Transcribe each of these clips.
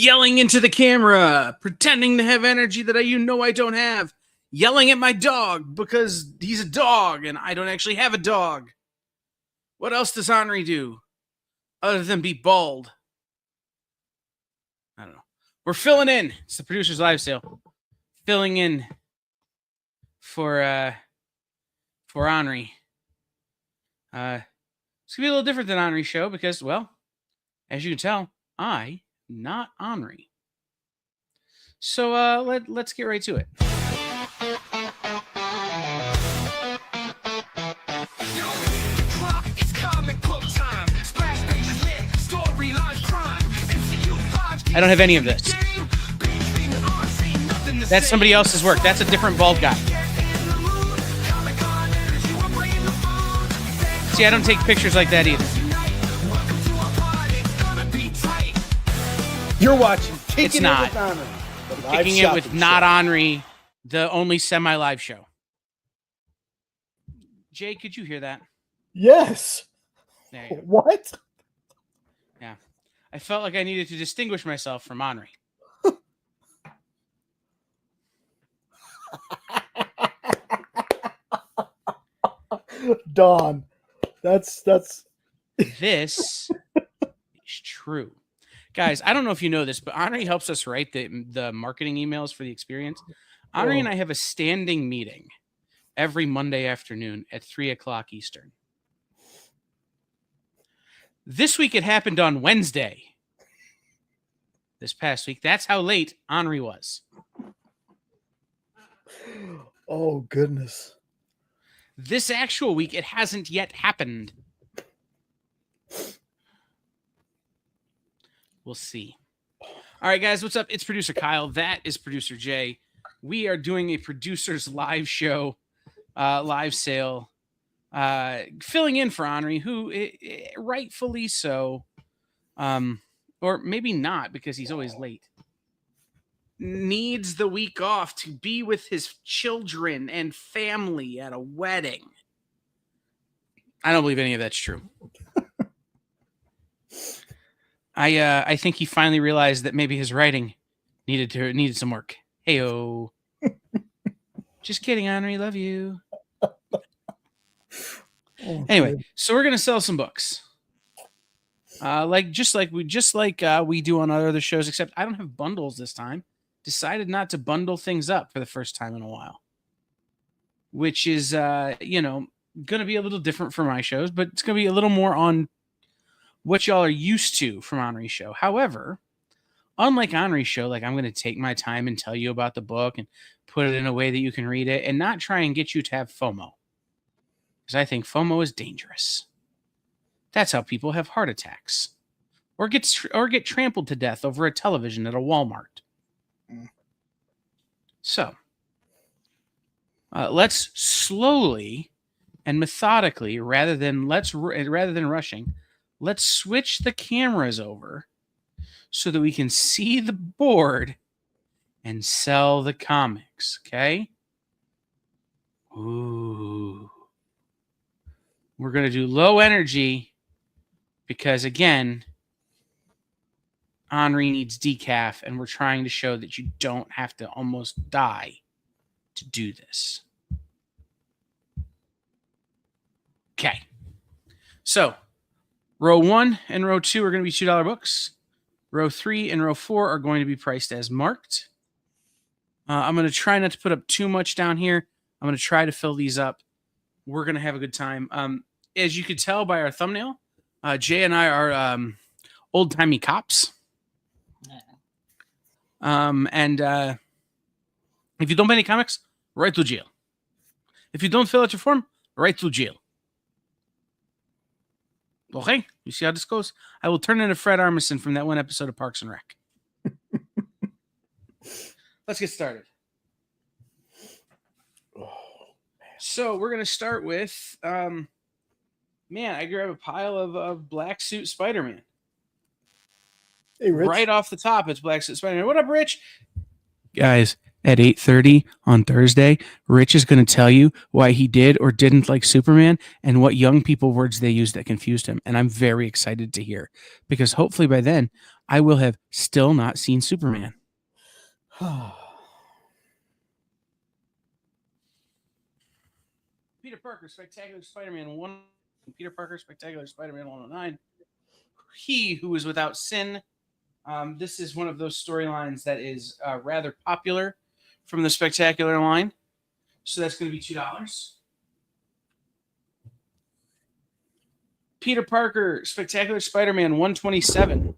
yelling into the camera, pretending to have energy that I don't have, yelling at my dog because he's a dog and I don't actually have a dog. What else does Onrie do other than be bald? I don't know. We're filling in. It's the producer's live sale. Filling in for Onrie. It's gonna be a little different than Onrie's show because, well, as you can tell, I'm not Onrie. So let's get right to it. I don't have any of this. That's somebody else's work. That's a different bald guy. See, I don't take pictures like that either. You're watching Kicking It's not. It with Onrie. Kicking It with Not Onrie, the only semi-live show. Jay, could you hear that? Yes. There you go. What? Yeah. I felt like I needed to distinguish myself from Onrie. Dawn. That's This is true. Guys, I don't know if you know this, but Onrie helps us write the marketing emails for the experience. Onrie and I have a standing meeting every Monday afternoon at 3:00 Eastern. This week it happened on Wednesday. This past week. That's how late Onrie was. Oh goodness. This actual week, it hasn't yet happened. We'll see. All right, guys, what's up? It's producer Kyle. That is producer Jay. We are doing a producer's live show, live sale, filling in for Onrie, who rightfully so, or maybe not because he's always late, needs the week off to be with his children and family at a wedding. I don't believe any of that's true. I think he finally realized that maybe his writing needed some work. Heyo. Just kidding, Onrie. Love you. Anyway, so we're gonna sell some books. Just like we do on our other shows, except I don't have bundles this time. Decided not to bundle things up for the first time in a while, which is gonna be a little different for my shows, but it's gonna be a little more on what y'all are used to from Onrie's show. However, unlike Onrie's show, I'm going to take my time and tell you about the book and put it in a way that you can read it and not try and get you to have FOMO. Because I think FOMO is dangerous. That's how people have heart attacks or get trampled to death over a television at a Walmart. So, let's slowly and methodically, rather than rushing, let's switch the cameras over so that we can see the board and sell the comics, okay? Ooh. We're going to do low energy because, again, Onrie needs decaf, and we're trying to show that you don't have to almost die to do this. Okay. So, row 1 and row 2 are going to be $2 books. Row 3 and row 4 are going to be priced as marked. I'm going to try not to put up too much down here. I'm going to try to fill these up. We're going to have a good time. As you could tell by our thumbnail, Jay and I are old-timey cops. And if you don't buy any comics, right to jail. If you don't fill out your form, right to jail. Okay, you see how this goes? I will turn into Fred Armisen from that one episode of Parks and Rec. Let's get started. So we're going to start with, I grab a pile of Black Suit Spider-Man. Hey, Rich. Right off the top, it's Black Suit Spider-Man. What up, Rich? Guys, at 8:30 on Thursday, Rich is going to tell you why he did or didn't like Superman and what young people words they used that confused him. And I'm very excited to hear because hopefully by then I will have still not seen Superman. Peter Parker, Spectacular Spider-Man 1. Peter Parker, Spectacular Spider-Man 109. He Who Was Without Sin. This is one of those storylines that is rather popular from the Spectacular line. So that's going to be $2. Peter Parker, Spectacular Spider-Man 127.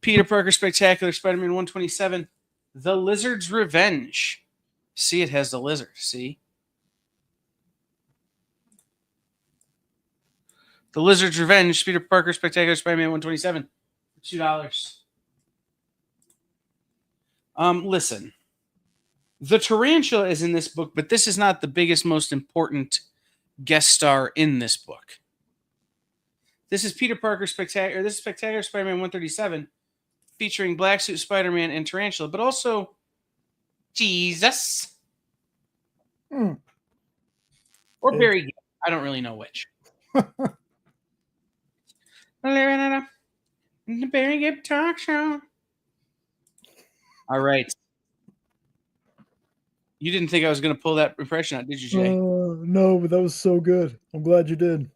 Peter Parker, Spectacular Spider-Man 127. The Lizard's Revenge. See, it has the lizard. See? The Lizard's Revenge, Peter Parker, Spectacular Spider-Man 127. $2. Listen. The tarantula is in this book, but this is not the biggest, most important guest star in this book. This is Peter Parker Spectacular. This is Spectacular Spider-Man 137, featuring Black Suit Spider-Man and Tarantula, but also Jesus or Barry Gibb. I don't really know which. The Barry Gibb Talk Show. All right. You didn't think I was going to pull that impression out, did you, Jay? No, but that was so good. I'm glad you did.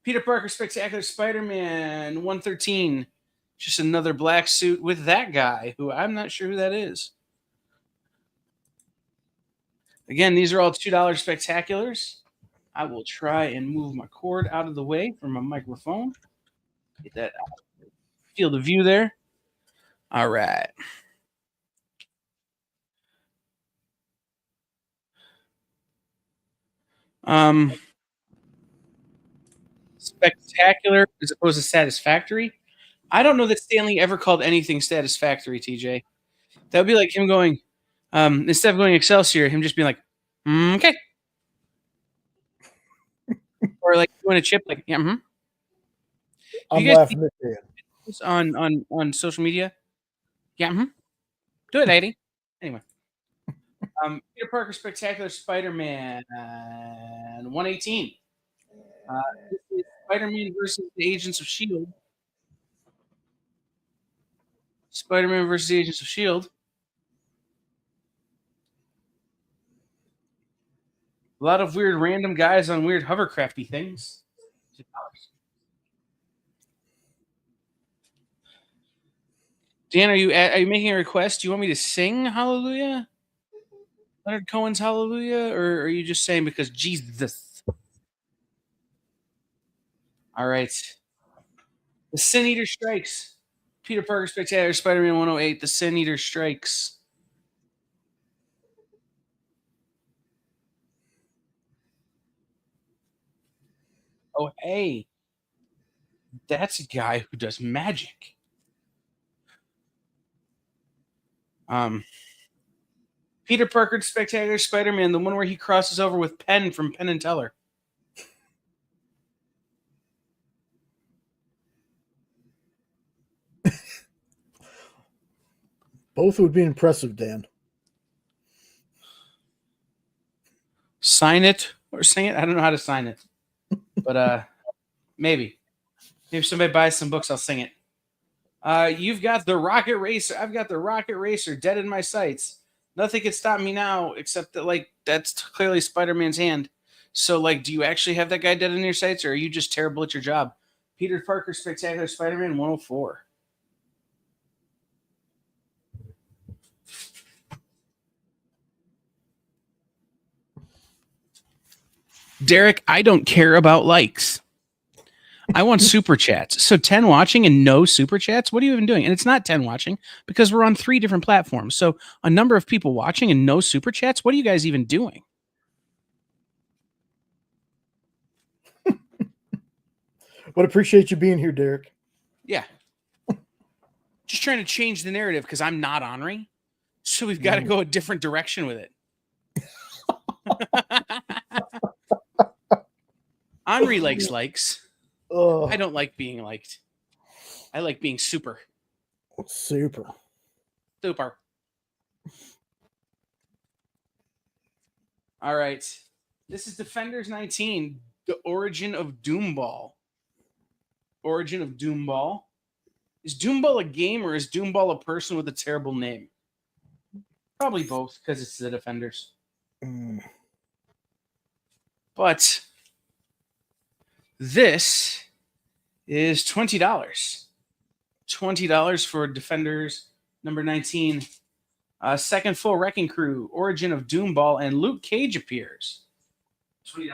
Peter Parker Spectacular Spider-Man 113. Just another black suit with that guy, who I'm not sure who that is. Again, these are all $2 spectaculars. I will try and move my cord out of the way from my microphone. Get that out. Field of view there. All right. Spectacular as opposed to satisfactory. I don't know that Stanley ever called anything satisfactory, TJ. That would be like him going, instead of going Excelsior, him just being like, okay. Or like doing a chip, like, yeah, I'm laughing at you. On social media? Yeah, do it, lady. Anyway. Peter Parker Spectacular Spider-Man 118. This is Spider-Man versus the Agents of S.H.I.E.L.D. Spider-Man versus the Agents of S.H.I.E.L.D. A lot of weird random guys on weird hovercrafty things. $2. Dan, are you making a request? Do you want me to sing Hallelujah? Leonard Cohen's Hallelujah? Or are you just saying because Jesus? All right. The Sin Eater Strikes. Peter Parker Spectacular Spider-Man 108. The Sin Eater Strikes. Oh, hey. That's a guy who does magic. Peter Parker Spectacular Spider-Man, the one where he crosses over with Penn from Penn and Teller. Both would be impressive, Dan. Sign it or sing it. I don't know how to sign it, but maybe if somebody buys some books, I'll sing it. You've got the Rocket Racer. I've got the Rocket Racer dead in my sights. Nothing can stop me now except that, like, that's clearly Spider-Man's hand. So, like, do you actually have that guy dead in your sights, or are you just terrible at your job? Peter Parker Spectacular Spider-Man 104. Derek, I don't care about likes. I want super chats. So 10 watching and no super chats? What are you even doing? And it's not 10 watching because we're on 3 different platforms. So a number of people watching and no super chats? What are you guys even doing? But appreciate you being here, Derek. Yeah. Just trying to change the narrative because I'm not Onrie. So we've got to go a different direction with it. Onrie likes. I don't like being liked. I like being super. Super. All right. This is Defenders 19, The Origin of Doomball. Origin of Doomball. Is Doomball a game or is Doomball a person with a terrible name? Probably both, because it's the Defenders. But this is $20. $20 for Defenders number 19. Second full Wrecking Crew, Origin of Doomball, and Luke Cage appears. $20.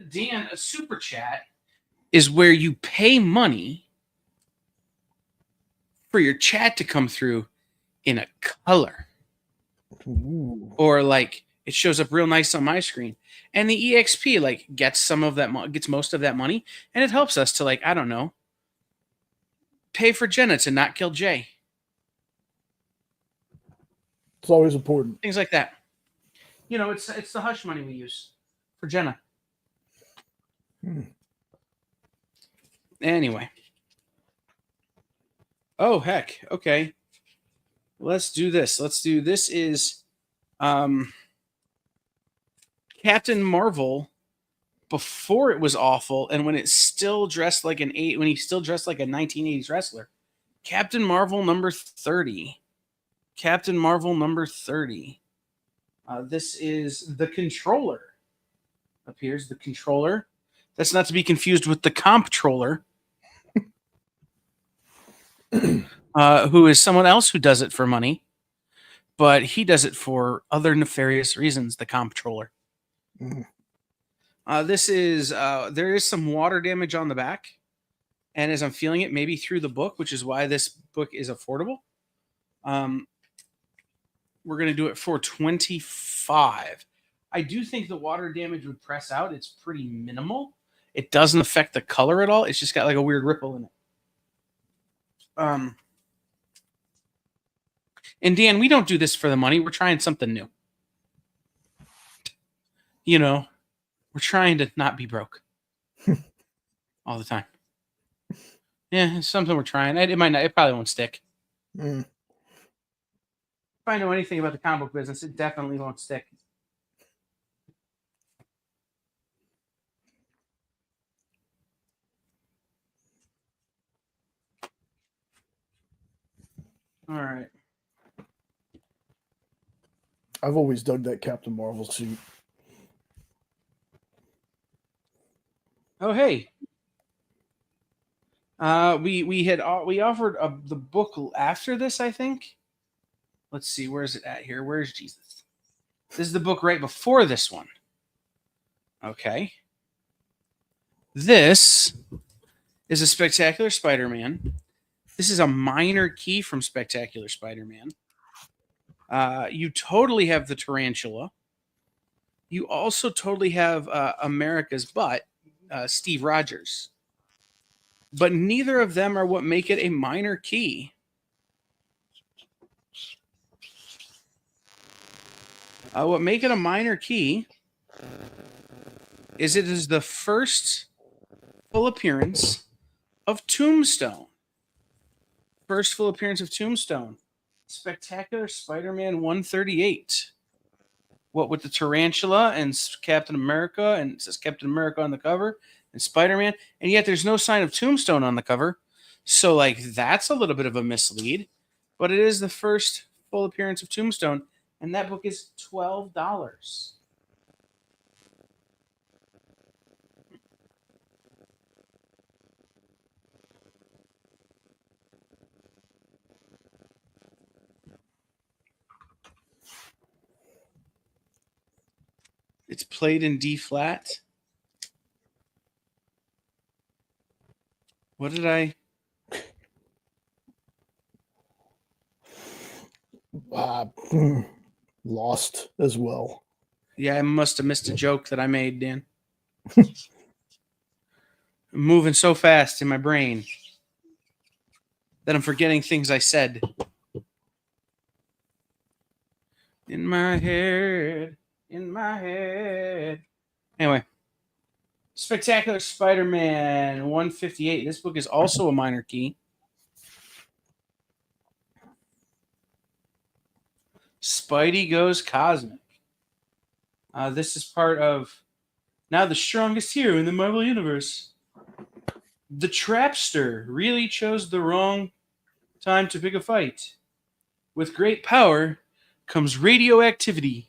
Dan, a super chat is where you pay money for your chat to come through in a color. Ooh. Or like it shows up real nice on my screen. And the EXP like gets some of that gets most of that money, and it helps us to like, I don't know, pay for Jenna to not kill Jay. It's always important. Things like that. You know, it's the hush money we use for Jenna. Anyway. Oh heck. Okay. Let's do this. This is Captain Marvel before it was awful, and when it's still dressed like when he's still dressed like a 1980s wrestler. Captain Marvel number 30. Captain Marvel number 30. This is the Controller. Appears the Controller. That's not to be confused with the Comptroller, who is someone else who does it for money, but he does it for other nefarious reasons. The Comptroller. This is there is some water damage on the back, and as I'm feeling it, maybe through the book, which is why this book is affordable. We're going to do it for $25. I do think the water damage would press out. It's pretty minimal. It doesn't affect the color at all. It's just got like a weird ripple in it. And Dan, we don't do this for the money. We're trying something new. You know, we're trying to not be broke all the time. Yeah, it's something we're trying. It might not. It probably won't stick. If I know anything about the comic book business, it definitely won't stick. All right. I've always dug that Captain Marvel suit. Oh hey. We offered the book after this, I think. Let's see, where's it at here? Where's Jesus? This is the book right before this one. Okay. This is a Spectacular Spider-Man. This is a minor key from Spectacular Spider-Man. You totally have the Tarantula. You also totally have America's Butt, Steve Rogers. But neither of them are what make it a minor key. What make it a minor key is it is the first full appearance of Tombstone. First full appearance of Tombstone. Spectacular Spider-Man 138. What with the Tarantula and Captain America, and it says Captain America on the cover, and Spider-Man, and yet there's no sign of Tombstone on the cover. So, like, that's a little bit of a mislead. But it is the first full appearance of Tombstone, and that book is $12. It's played in D flat. What did I? Lost as well. Yeah, I must have missed a joke that I made, Dan. I'm moving so fast in my brain that I'm forgetting things I said. In my head. Anyway, Spectacular Spider-Man 158. This book is also a minor key. Spidey Goes Cosmic. This is part of now the strongest hero in the Marvel Universe. The trapster really chose the wrong time to pick a fight. With great power comes radioactivity.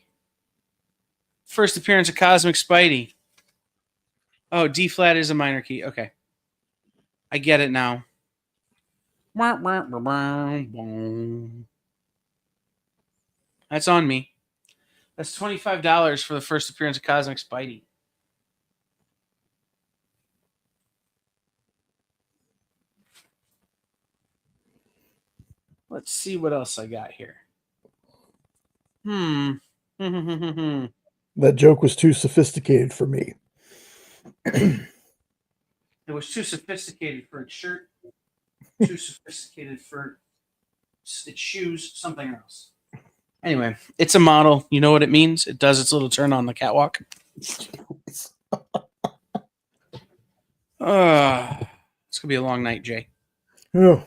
First appearance of Cosmic Spidey. Oh, D flat is a minor key. Okay. I get it now. That's on me. That's $25 for the first appearance of Cosmic Spidey. Let's see what else I got here. That joke was too sophisticated for me. It was too sophisticated for its shirt, too sophisticated for its shoes, something else. Anyway, it's a model. You know what it means? It does its little turn on the catwalk. It's gonna be a long night, Jay. Oh,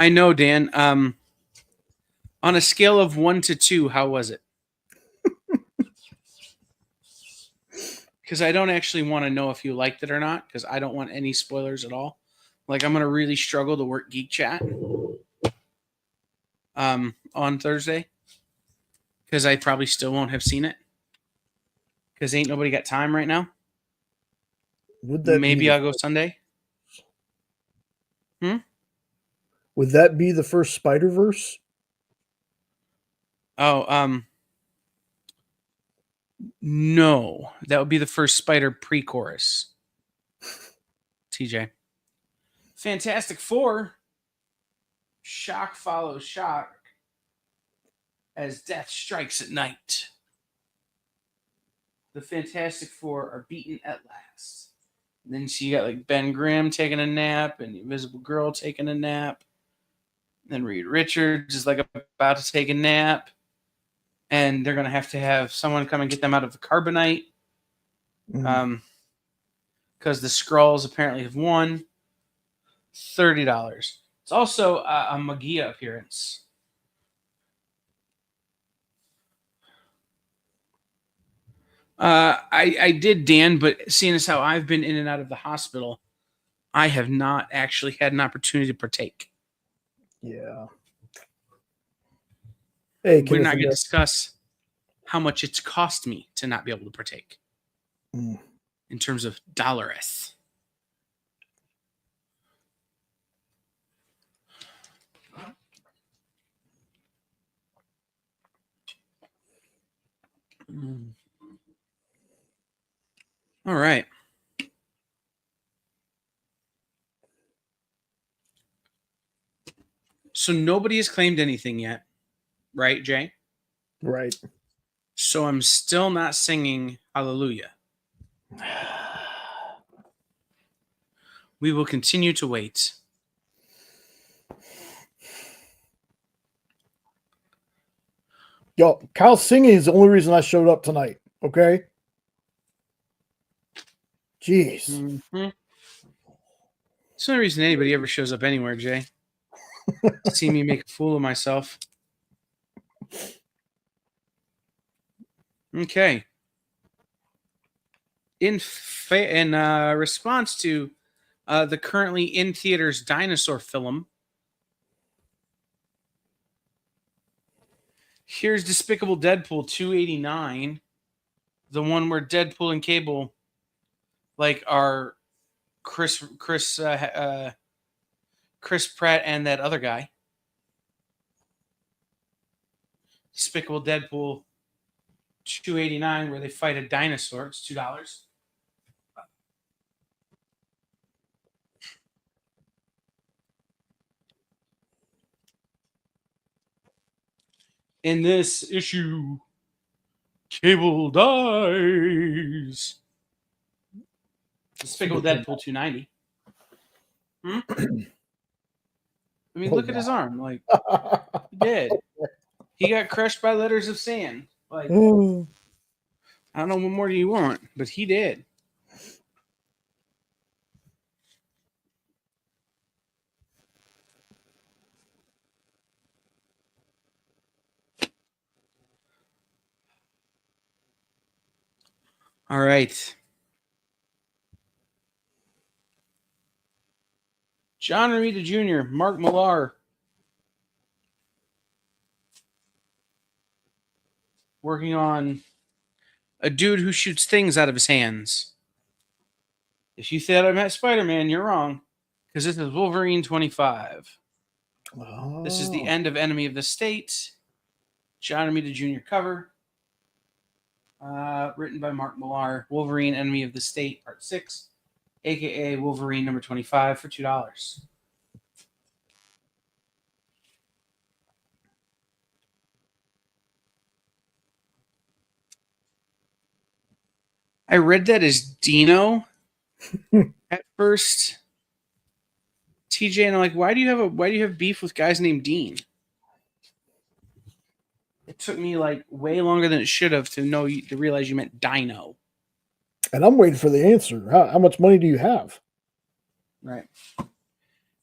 I know, Dan. On a scale of 1 to 2, how was it? Because I don't actually want to know if you liked it or not, because I don't want any spoilers at all. Like, I'm gonna really struggle to work Geek Chat on Thursday, because I probably still won't have seen it, because ain't nobody got time right now. would that Maybe be I'll go Sunday. Would that be the first Spider-Verse? Oh, no, that would be the first Spider pre-chorus. TJ. Fantastic Four. Shock follows shock as death strikes at night. The Fantastic Four are beaten at last. And then so you got like Ben Grimm taking a nap and the Invisible Girl taking a nap. Then Reed Richards is like about to take a nap. And they're going to have someone come and get them out of the carbonite. Because the Skrulls apparently have won. $30. It's also a Magia appearance. I did, Dan, but seeing as how I've been in and out of the hospital, I have not actually had an opportunity to partake. Yeah. Hey, we're not going to discuss how much it's cost me to not be able to partake in terms of dollars. All right. So nobody has claimed anything yet, right, Jay? Right. So I'm still not singing Hallelujah. We will continue to wait. Yo, Kyle singing is the only reason I showed up tonight. Okay. Jeez. Mm-hmm. It's the only reason anybody ever shows up anywhere, Jay. See me make a fool of myself. Okay. In response to the currently in theaters dinosaur film, here's Despicable Deadpool 289, the one where Deadpool and Cable like are Chris Pratt and that other guy. Despicable Deadpool 289, where they fight a dinosaur. It's $2. In this issue, Cable dies. Despicable Deadpool 290. I mean, look at his arm. Like, he did. He got crushed by letters of sand. Like, I don't know what more do you want, but he did. All right. John Romita Jr., Mark Millar. Working on a dude who shoots things out of his hands. If you thought I met Spider-Man, you're wrong. Because this is Wolverine 25. This is the Oh. end of Enemy of the State. John Romita Jr. cover. Written by Mark Millar. Wolverine Enemy of the State, Part 6. A.K.A. Wolverine number 25 for $2. I read that as Dino at first. TJ, and I'm like, why do you have beef with guys named Dean? It took me like way longer than it should have to realize you meant Dino. And I'm waiting for the answer. How much money do you have? Right. If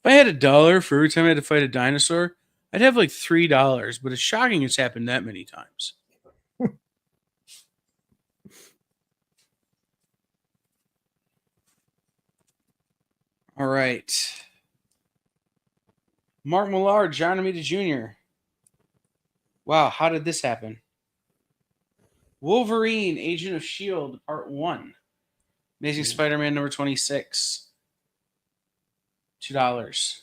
I had $1 for every time I had to fight a dinosaur, I'd have like $3. But it's shocking it's happened that many times. All right. Mark Millar, John Romita Jr. Wow, how did this happen? Wolverine, Agent of S.H.I.E.L.D., Part 1. Amazing Spider-Man number 26. $2.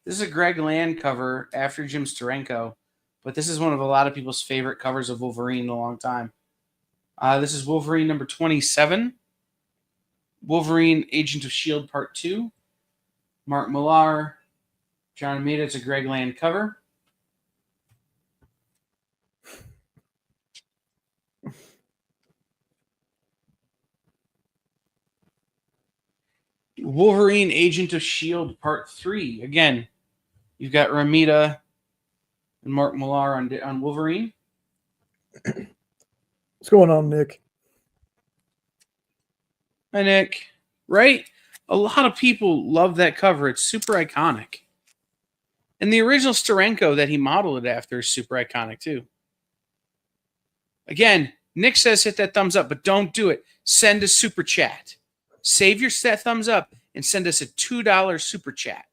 This is a Greg Land cover after Jim Steranko, but this is one of a lot of people's favorite covers of Wolverine in a long time. This is Wolverine number 27. Wolverine, Agent of S.H.I.E.L.D., Part 2. Mark Millar, John Romita. It's a Greg Land cover. Wolverine, Agent of S.H.I.E.L.D., Part 3. Again, you've got Romita and Mark Millar on Wolverine. What's going on, Nick? Hi, Nick. Right? A lot of people love that cover. It's super iconic. And the original Steranko that he modeled it after is super iconic, too. Again, Nick says hit that thumbs up, but don't do it. Send a super chat. Save your thumbs up and send us a $2 super chat.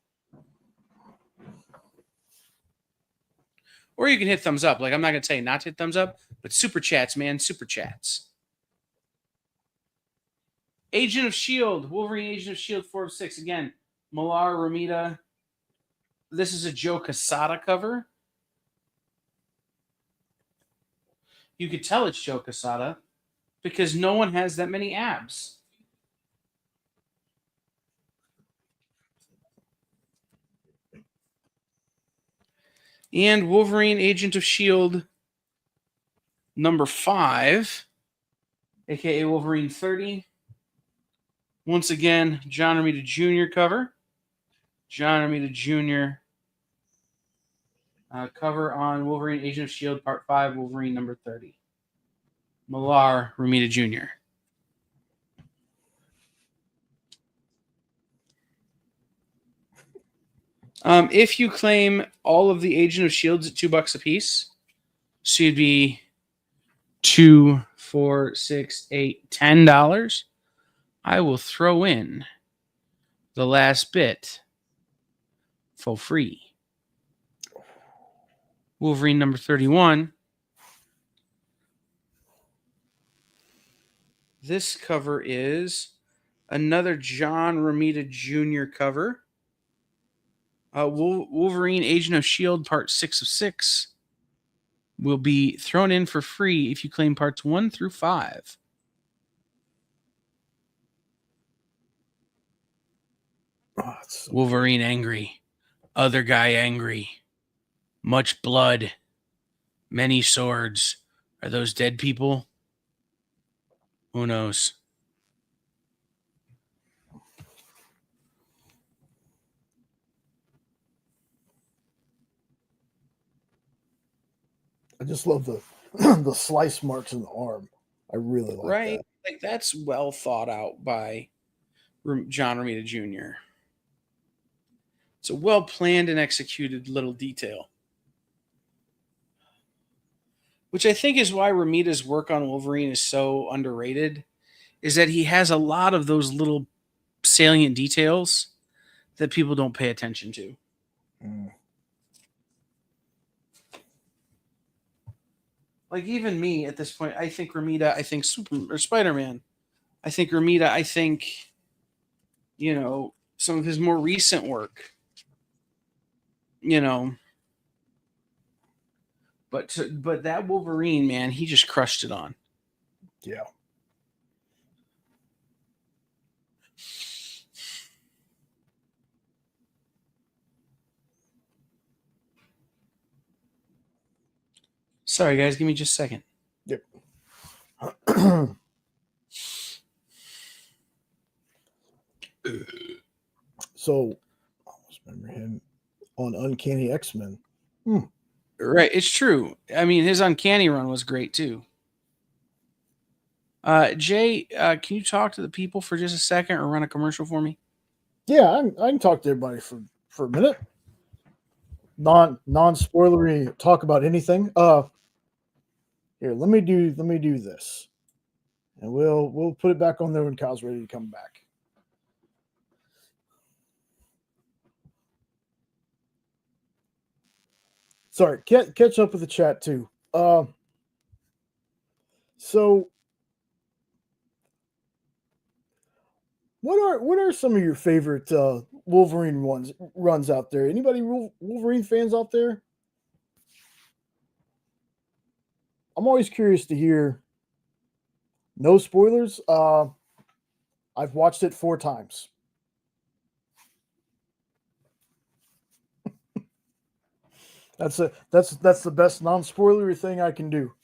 Or you can hit thumbs up. Like, I'm not going to tell you not to hit thumbs up, but super chats, man, super chats. Agent of S.H.I.E.L.D., Wolverine Agent of S.H.I.E.L.D. 4 of 6. Again, Millar, Romita. This is a Joe Quesada cover. You could tell it's Joe Quesada because no one has that many abs. And Wolverine Agent of S.H.I.E.L.D. number 5, a.k.a. Wolverine 30. Once again, John Romita Jr. cover. John Romita Jr. Cover on Wolverine Agent of S.H.I.E.L.D. Part 5, Wolverine number 30. Millar, Romita Jr. If you claim all of the Agent of S.H.I.E.L.D.s at $2 a piece, so you'd be $2, $4, $6, $8, $10. I will throw in the last bit for free. Wolverine number 31. This cover is another John Romita Jr. cover. Wolverine Agent of S.H.I.E.L.D. Part 6 of 6 will be thrown in for free if you claim parts 1 through 5. Oh, so Wolverine angry. Other guy angry. Much blood. Many swords. Are those dead people? Who knows? I just love the the slice marks in the arm. I really like Right? that. Like, that's well thought out by John Romita Jr. It's a well planned and executed little detail. Which I think is why Romita's work on Wolverine is so underrated, is that he has a lot of those little salient details that people don't pay attention to. Like even me at this point, I think Ramita, I think Spider-Man, I think Ramita, I think, you know, some of his more recent work, you know. But that Wolverine, man, he just crushed it on. Yeah. Sorry, guys, give me just a second. Yep. So, I almost remember him on Uncanny X-Men. Right, it's true. I mean, his Uncanny run was great too. Jay, can you talk to the people for just a second or run a commercial for me? Yeah, I can talk to everybody for a minute. Non-spoilery talk about anything. Here, let me do this, and we'll put it back on there when Kyle's ready to come back. Sorry, catch up with the chat too. So what are some of your favorite Wolverine runs out there? Anybody Wolverine fans out there? I'm always curious to hear. No spoilers. I've watched it 4 times. That's the best non-spoilery thing I can do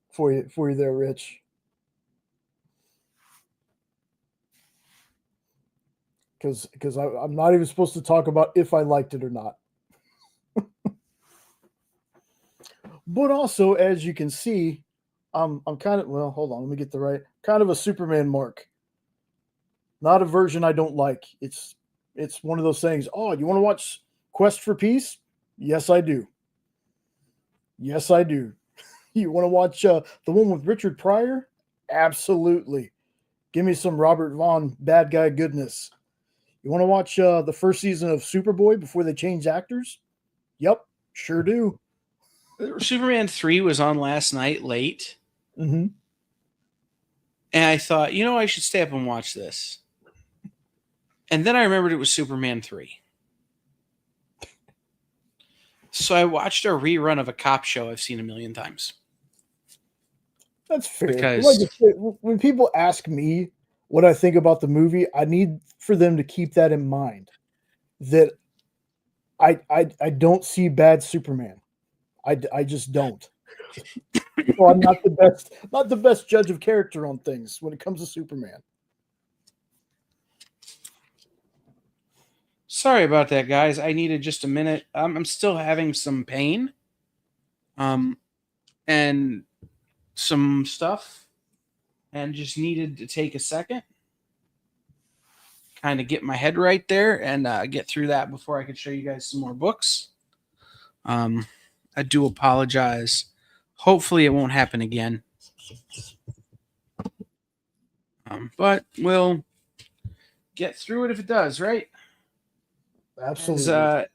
for you there, Rich. Because I'm not even supposed to talk about if I liked it or not. But also, as you can see, I'm kind of, well, hold on, let me get the right, kind of a Superman mark. Not a version I don't like. It's one of those things. Oh, you want to watch Quest for Peace? Yes, I do. Yes, I do. You want to watch the one with Richard Pryor? Absolutely. Give me some Robert Vaughn bad guy goodness. You want to watch the first season of Superboy before they change actors? Yep, sure do. Superman 3 was on last night late. Mm-hmm. And I thought, I should stay up and watch this. And then I remembered it was Superman 3. So I watched a rerun of a cop show I've seen a million times. That's fair. Because like when people ask me what I think about the movie, I need for them to keep that in mind. That I don't see bad Superman. I just don't. So I'm not the best judge of character on things when it comes to Superman. Sorry about that, guys. I needed just a minute. I'm still having some pain. And some stuff. And just needed to take a second. Kind of get my head right there and get through that before I could show you guys some more books. I do apologize. Hopefully it won't happen again. But we'll get through it if it does, right? Absolutely.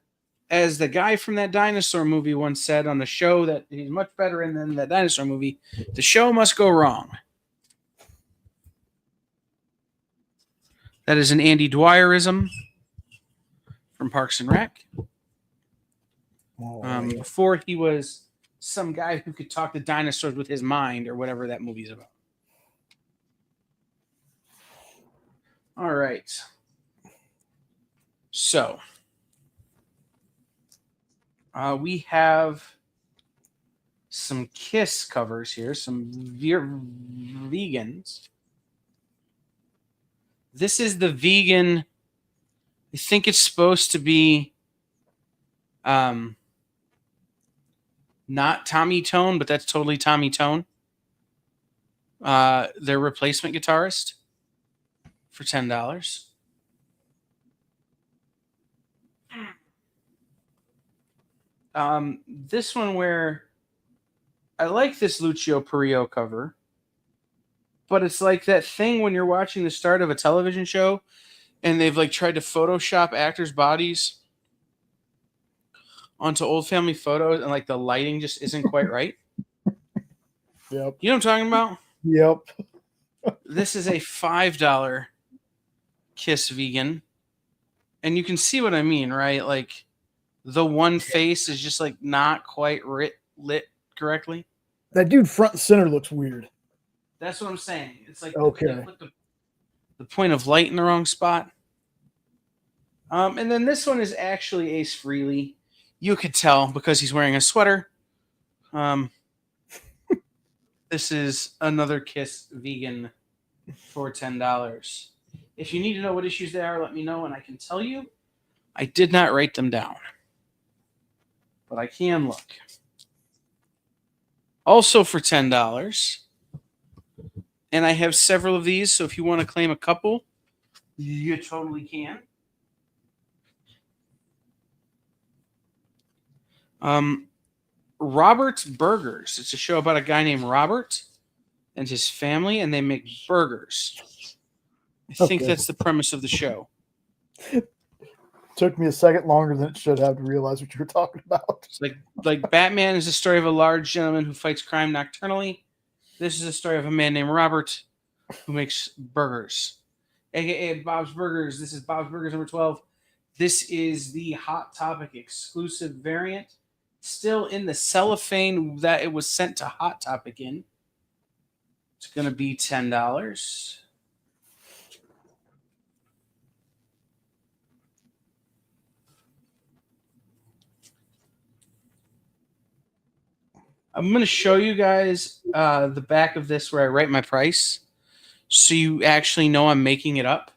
As the guy from that dinosaur movie once said on the show that he's much better in than that dinosaur movie, the show must go wrong. That is an Andy Dwyerism from Parks and Rec. Before he was some guy who could talk to dinosaurs with his mind or whatever that movie's about. All right. So, we have some Kiss covers here, some vegans. This is the vegan. I think it's supposed to be not Tommy Tone, but that's totally Tommy Tone. Their replacement guitarist for $10. This one where I like this Lucio Perillo cover, but it's like that thing when you're watching the start of a television show and they've like tried to Photoshop actors' bodies onto old family photos, and like the lighting just isn't quite right. Yep. You know what I'm talking about? Yep. This is a $5 Kiss vegan, and you can see what I mean, right? Like the one face is just like not quite lit correctly. That dude front and center looks weird. That's what I'm saying. It's like Okay. they put the point of light in the wrong spot. And then this one is actually Ace Frehley. You could tell because he's wearing a sweater. This is another Kiss vegan for $10. If you need to know what issues they are, let me know and I can tell you. I did not write them down, but I can look. Also for $10, and I have several of these, so if you want to claim a couple, you totally can. Robert's Burgers. It's a show about a guy named Robert and his family, and they make burgers. I think that's the premise of the show. Took me a second longer than it should have to realize what you were talking about. It's like Batman is a story of a large gentleman who fights crime nocturnally. This is a story of a man named Robert who makes burgers, aka Bob's Burgers. This is Bob's Burgers number 12. This is the Hot Topic exclusive variant, still in the cellophane that it was sent to Hot Topic in. It's going to be $10. I'm going to show you guys the back of this where I write my price so you actually know I'm making it up.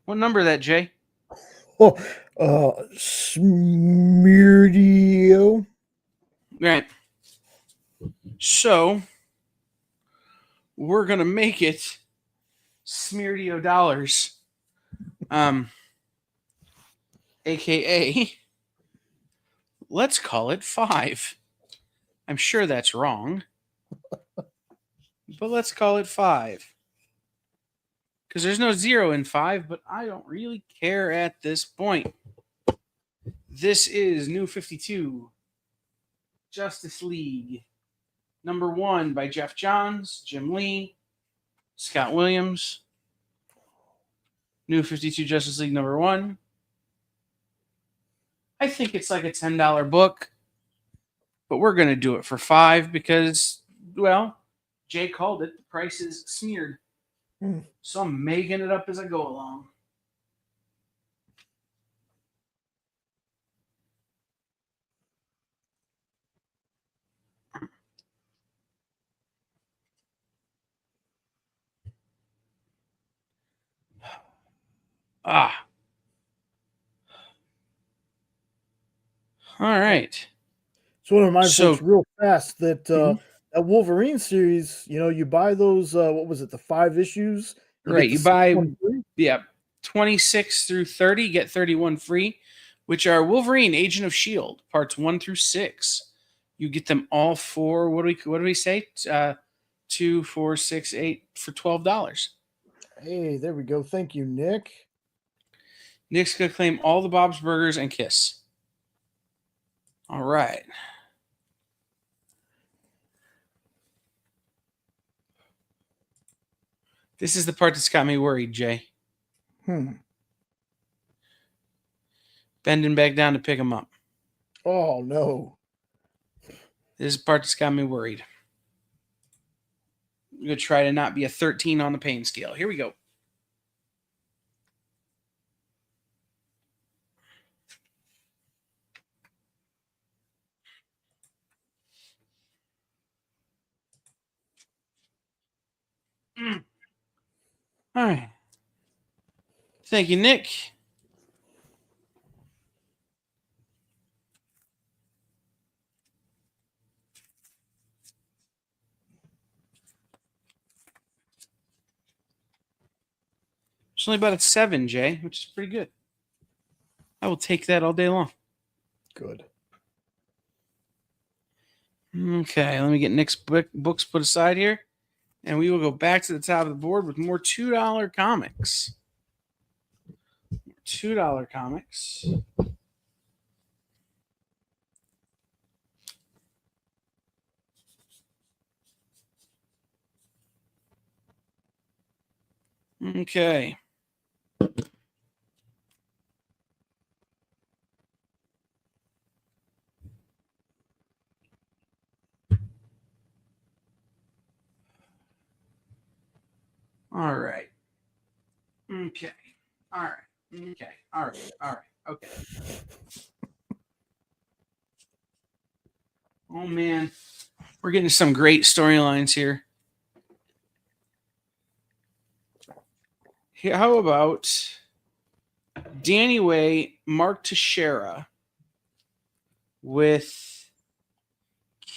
What number is that, Jay? Oh, Smeardio. Right. So we're going to make it Smeardio dollars. AKA, let's call it 5. I'm sure that's wrong, but let's call it 5. Because there's no 0 in 5, but I don't really care at this point. This is New 52, Justice League, number 1 by Jeff Johns, Jim Lee, Scott Williams. New 52 Justice League number 1. I think it's like a $10 book, but we're going to do it for 5 because, well, Jay called it. The price is smeared. So I'm making it up as I go along. All right. So I want to remind folks real fast that that Wolverine series, you buy those, what was it, the 5 issues? Right. You buy, 26 through 30, get 31 free, which are Wolverine, Agent of S.H.I.E.L.D., parts 1 through 6. You get them all for, what do we say? 2, 4, 6, 8 for $12. Hey, there we go. Thank you, Nick. Nick's going to claim all the Bob's Burgers and Kiss. All right. This is the part that's got me worried, Jay. Bending back down to pick him up. Oh, no. This is the part that's got me worried. I'm going to try to not be a 13 on the pain scale. Here we go. All right. Thank you, Nick. It's only about a 7, Jay, which is pretty good. I will take that all day long. Good. Okay, let me get Nick's books put aside here. And we will go back to the top of the board with more $2 comics. $2 comics. Okay. All right. Okay. All right. Okay. All right. All right. Okay. Oh man, we're getting some great storylines here. How about Danny Way, Mark Teixeira with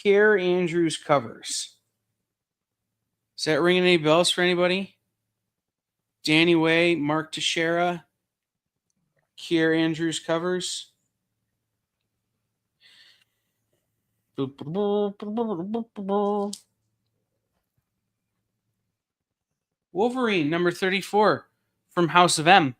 Care Andrews covers? Is that ringing any bells for anybody? Danny Way, Mark Teixeira, Care Andrews covers. Wolverine, number 34 from House of M.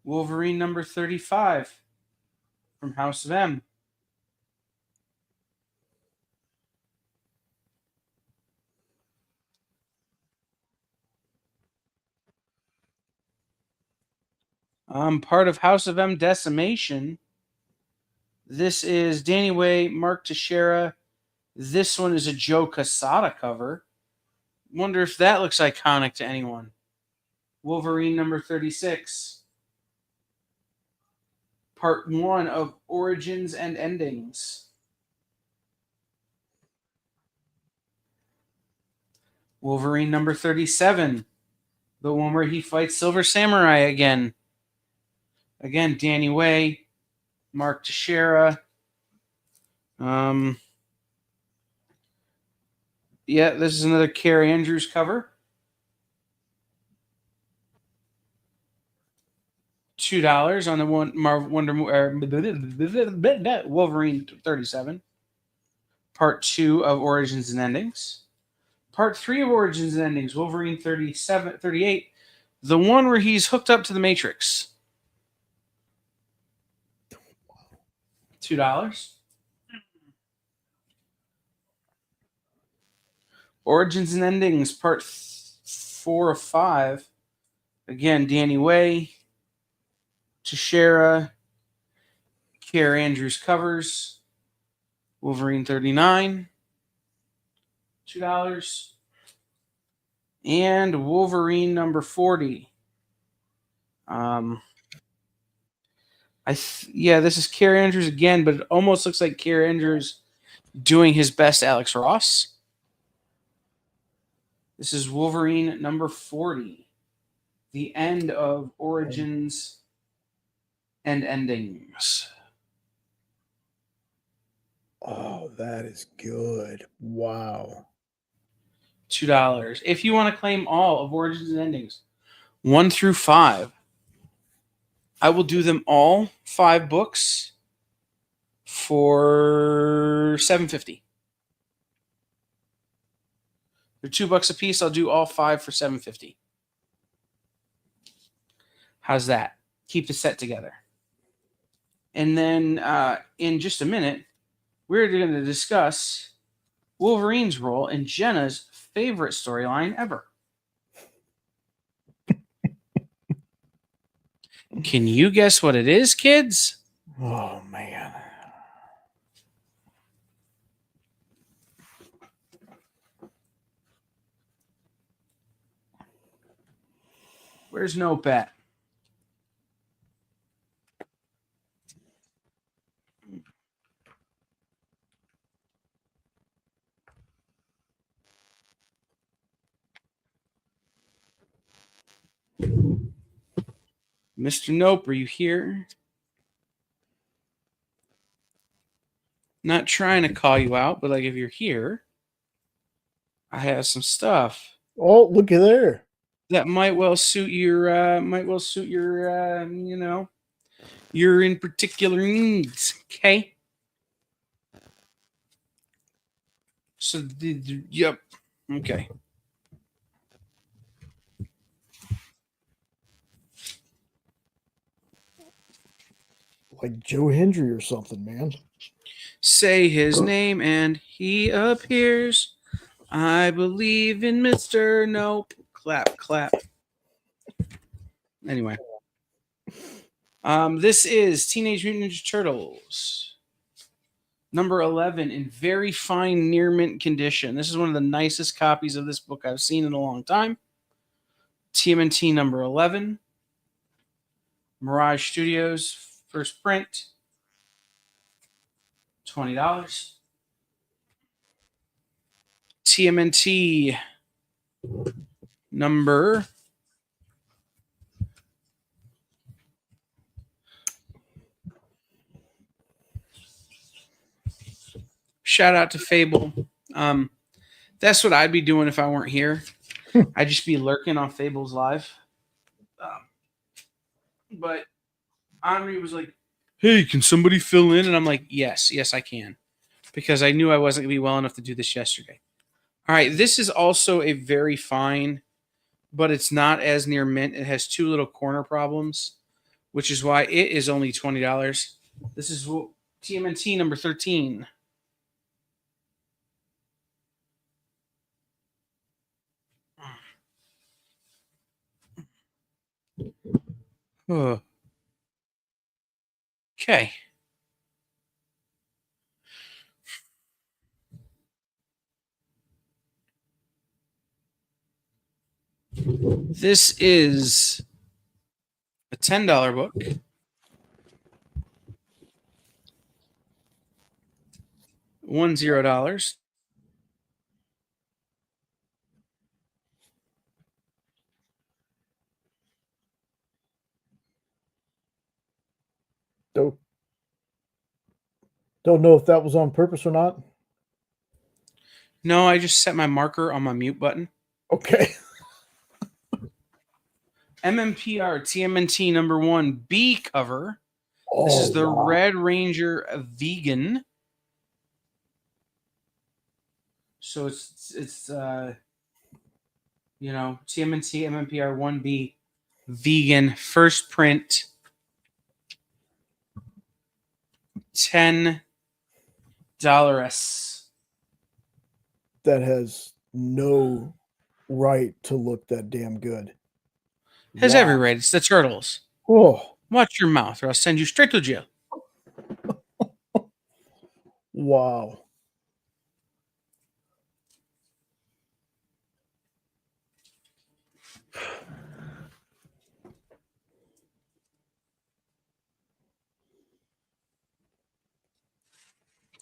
Wolverine, number 35 from House of M. Part of House of M Decimation. This is Danny Way, Mark Teixeira. This one is a Joe Quesada cover. Wonder if that looks iconic to anyone. Wolverine number 36. Part 1 of Origins and Endings. Wolverine number 37. The one where he fights Silver Samurai again. Again, Danny Way, Mark Teixeira. Yeah, this is another Care Andrews cover. $2 on the Wolverine 37. Part 2 of Origins and Endings. Part 3 of Origins and Endings, Wolverine 38. The one where he's hooked up to the Matrix. $2. Origins and Endings, Part 4 of 5. Again, Danny Way, Teixeira, Care Andrews covers. Wolverine 39. $2. And Wolverine number 40. This is Care Andrews again, but it almost looks like Care Andrews doing his best Alex Ross. This is Wolverine number 40. The end of Origins and Endings. Oh, that is good. Wow. $2. If you want to claim all of Origins and Endings, 1 through 5, I will do them all 5 books for $7.50. They're $2 a piece. I'll do all 5 for $7.50. How's that? Keep the set together. And then in just a minute, we're going to discuss Wolverine's role in Jenna's favorite storyline ever. Can you guess what it is, kids? Oh, man. Where's Notepad? Mr. Nope, are you here? Not trying to call you out, but like if you're here, I have some stuff. Oh, looky there. That might well suit your your in particular needs. Okay. So, yep. Okay. Like Joe Hendry or something, man. Say his name and he appears. I believe in Mr. Nope. Clap, clap. Anyway. This is Teenage Mutant Ninja Turtles. Number 11 in very fine near mint condition. This is one of the nicest copies of this book I've seen in a long time. TMNT number 11. Mirage Studios, first print. $20. TMNT number shout out to Fable. That's what I'd be doing if I weren't here. I'd just be lurking on Fable's live. But Onrie was like, hey, can somebody fill in? And I'm like, yes, I can. Because I knew I wasn't going to be well enough to do this yesterday. All right, this is also a very fine, but it's not as near mint. It has two little corner problems, which is why it is only $20. This is TMNT number 13. Okay. This is a $10 book. $10. Don't know if that was on purpose or not. No, I just set my marker on my mute button. Okay. MMPR TMNT number 1 B cover. This is the Red Ranger vegan. So it's TMNT MMPR 1B vegan first print. $10. That has no right to look that damn good. Has every right. It's the Turtles. Oh, Watch your mouth or I'll send you straight to jail. wow.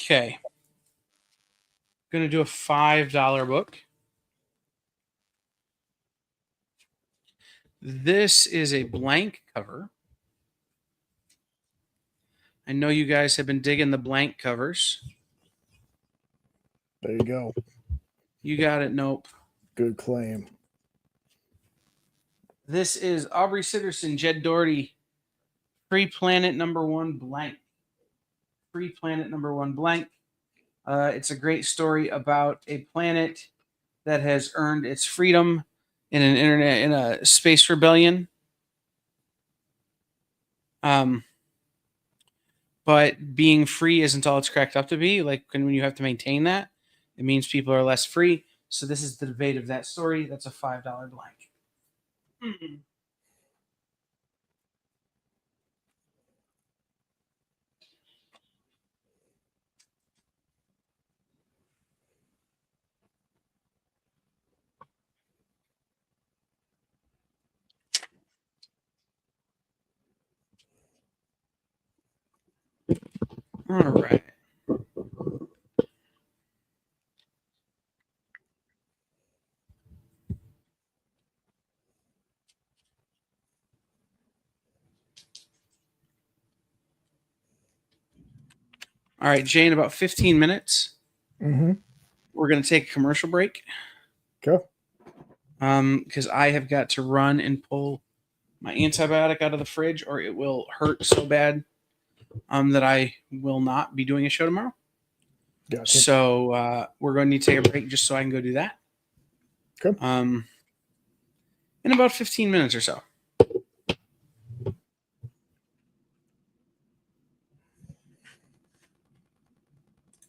Okay. Going to do a $5 book. This is a blank cover. I know you guys have been digging the blank covers. There you go. You got it. Nope. Good claim. This is Aubrey Sitterson, Jed Doherty, Free Planet number 1 blank. Free Planet number 1 blank. It's a great story about a planet that has earned its freedom in a space rebellion. But being free isn't all it's cracked up to be. Like when you have to maintain that, it means people are less free. So this is the debate of that story. That's a $5 blank. Mm-hmm. All right. All right, Jay, in about 15 minutes, we're going to take a commercial break. Okay. Because I have got to run and pull my antibiotic out of the fridge, or it will hurt so bad that I will not be doing a show tomorrow. Gotcha. So we're going to need to take a break just so I can go do that. Okay. In about 15 minutes or so.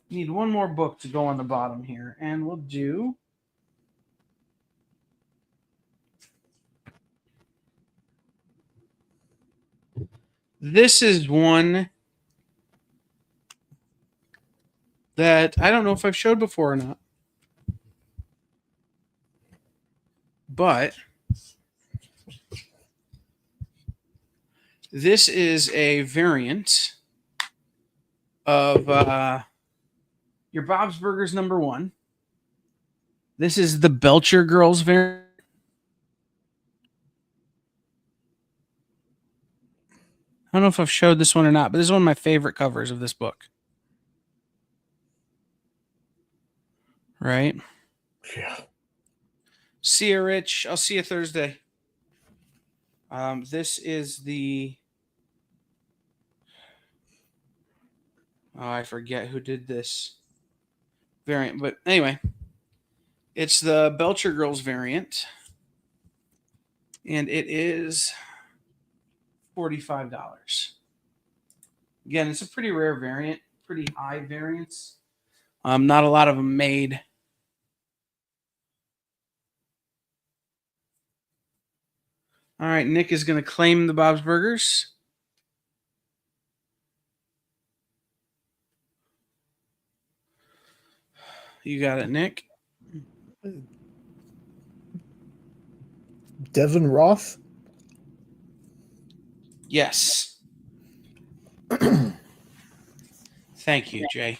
Need one more book to go on the bottom here, and we'll do. This is one that I don't know if I've showed before or not. But this is a variant of your Bob's Burgers #1. This is the Belcher Girls variant. I don't know if I've showed this one or not, but this is one of my favorite covers of this book. Right? Yeah. See you, Rich. I'll see you Thursday. This is the... Oh, I forget who did this variant. But anyway, it's the Belcher Girls variant. And it is $45. Again, it's a pretty rare variant, pretty high variants. Not a lot of them made. All right, Nick is going to claim the Bob's Burgers. You got it, Nick. Devin Roth? Yes. Thank you, Jay.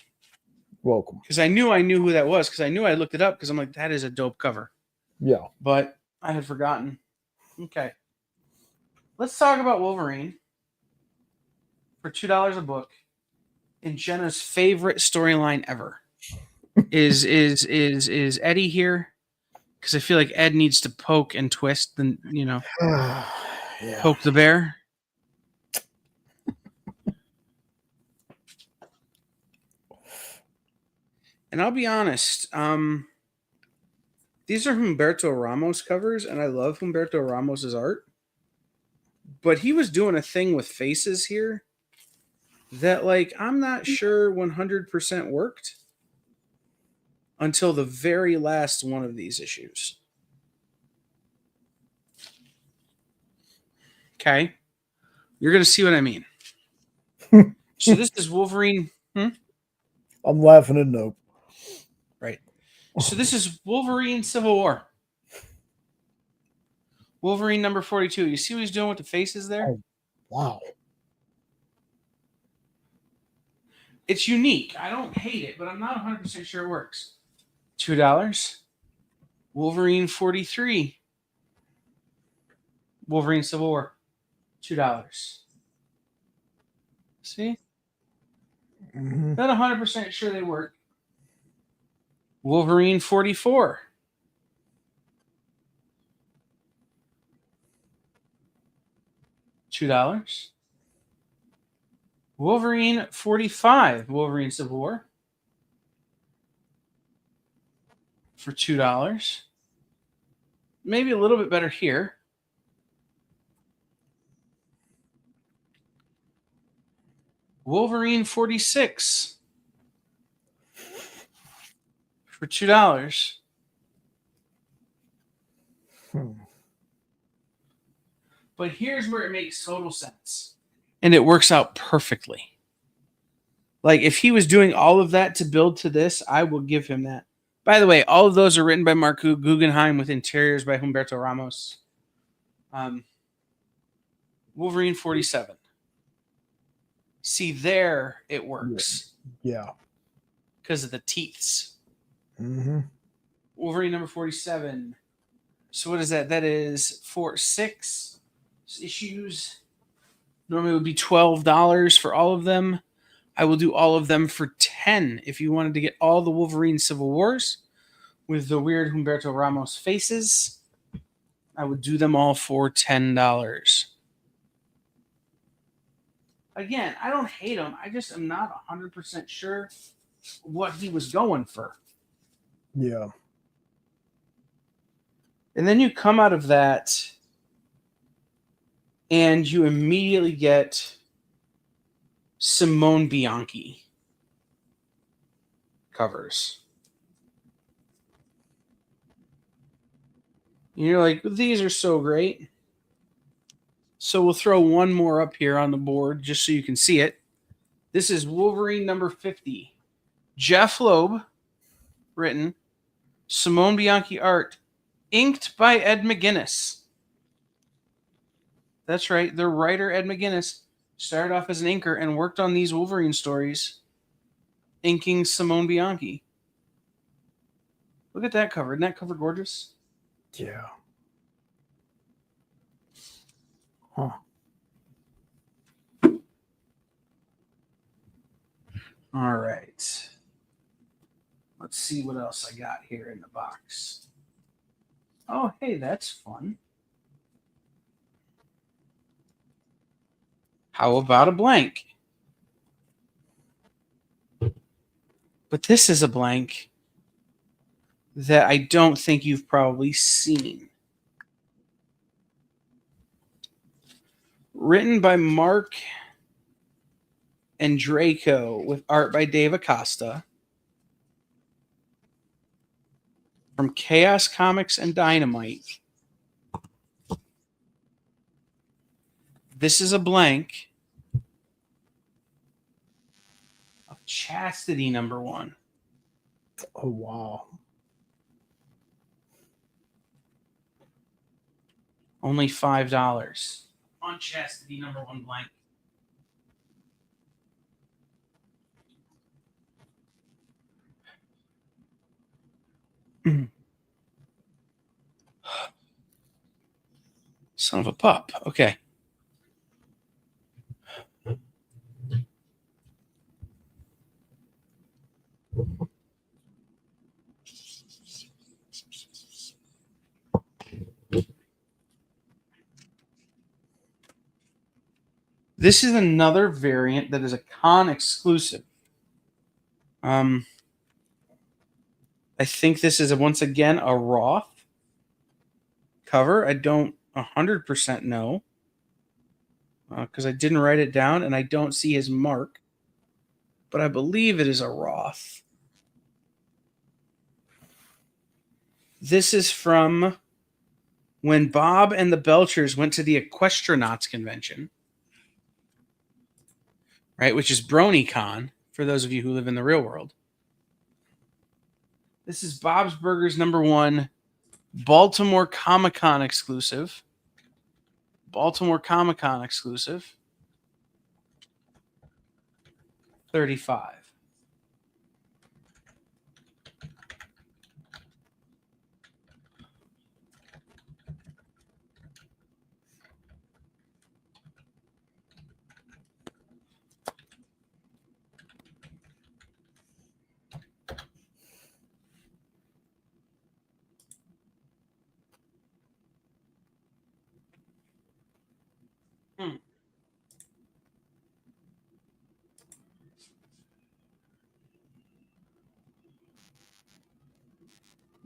Welcome. Because I knew who that was, because I knew I looked it up, because I'm like, that is a dope cover. Yeah. But I had forgotten. Okay. Let's talk about Wolverine for $2 a book. And Jenna's favorite storyline ever is Eddie here, because I feel like Ed needs to poke and twist and Yeah. poke the bear. And I'll be honest, these are Humberto Ramos covers, and I love Humberto Ramos's art. But he was doing a thing with faces here that, like, I'm not sure 100% worked until the very last one of these issues. Okay? You're going to see what I mean. So this is Wolverine. I'm laughing at no. Right. So this is Wolverine Civil War. Wolverine #42. You see what he's doing with the faces there? Oh, wow. It's unique. I don't hate it, but I'm not 100% sure it works. $2. Wolverine 43. Wolverine Civil War. $2. See? Mm-hmm. Not 100% sure they work. Wolverine 44. $2. Wolverine 45. Wolverine Civil War. For $2. Maybe a little bit better here. Wolverine 46. For $2. But here's where it makes total sense. And it works out perfectly. Like, if he was doing all of that to build to this, I will give him that. By the way, all of those are written by Marco Guggenheim with interiors by Humberto Ramos. Wolverine 47. See, there it works. Yeah. Because of the teeths. Mm-hmm. Wolverine #47. So what is that? That is 6 issues. Normally it would be $12 for all of them. I will do all of them for $10 if you wanted to get all the Wolverine Civil Wars with the weird Humberto Ramos faces. I would do them all for $10. Again, I don't hate him. I just am not 100% sure what he was going for. Yeah. And then you come out of that and you immediately get Simone Bianchi covers. And you're like, these are so great. So we'll throw one more up here on the board just so you can see it. This is Wolverine number 50. Jeff Loeb, written. Simone Bianchi art, inked by Ed McGuinness. That's right. The writer, Ed McGuinness, started off as an inker and worked on these Wolverine stories, inking Simone Bianchi. Look at that cover. Isn't that cover gorgeous? Yeah. Huh. All right. Let's see what else I got here in the box. Oh, hey, that's fun. How about a blank? But this is a blank that I don't think you've probably seen. Written by Mark and Draco with art by Dave Acosta. From Chaos Comics and Dynamite. This is a blank of Chastity number 1. Oh, wow. Only $5 on Chastity number 1 blank. Son of a pup. Okay. This is another variant that is a con exclusive. I think this is once again a Roth cover. I don't 100% know because I didn't write it down and I don't see his mark, but I believe it is a Roth. This is from when Bob and the Belchers went to the Equestronauts convention, right, which is BronyCon for those of you who live in the real world. This is Bob's Burgers number 1, Baltimore Comic-Con exclusive. Baltimore Comic-Con exclusive. $35.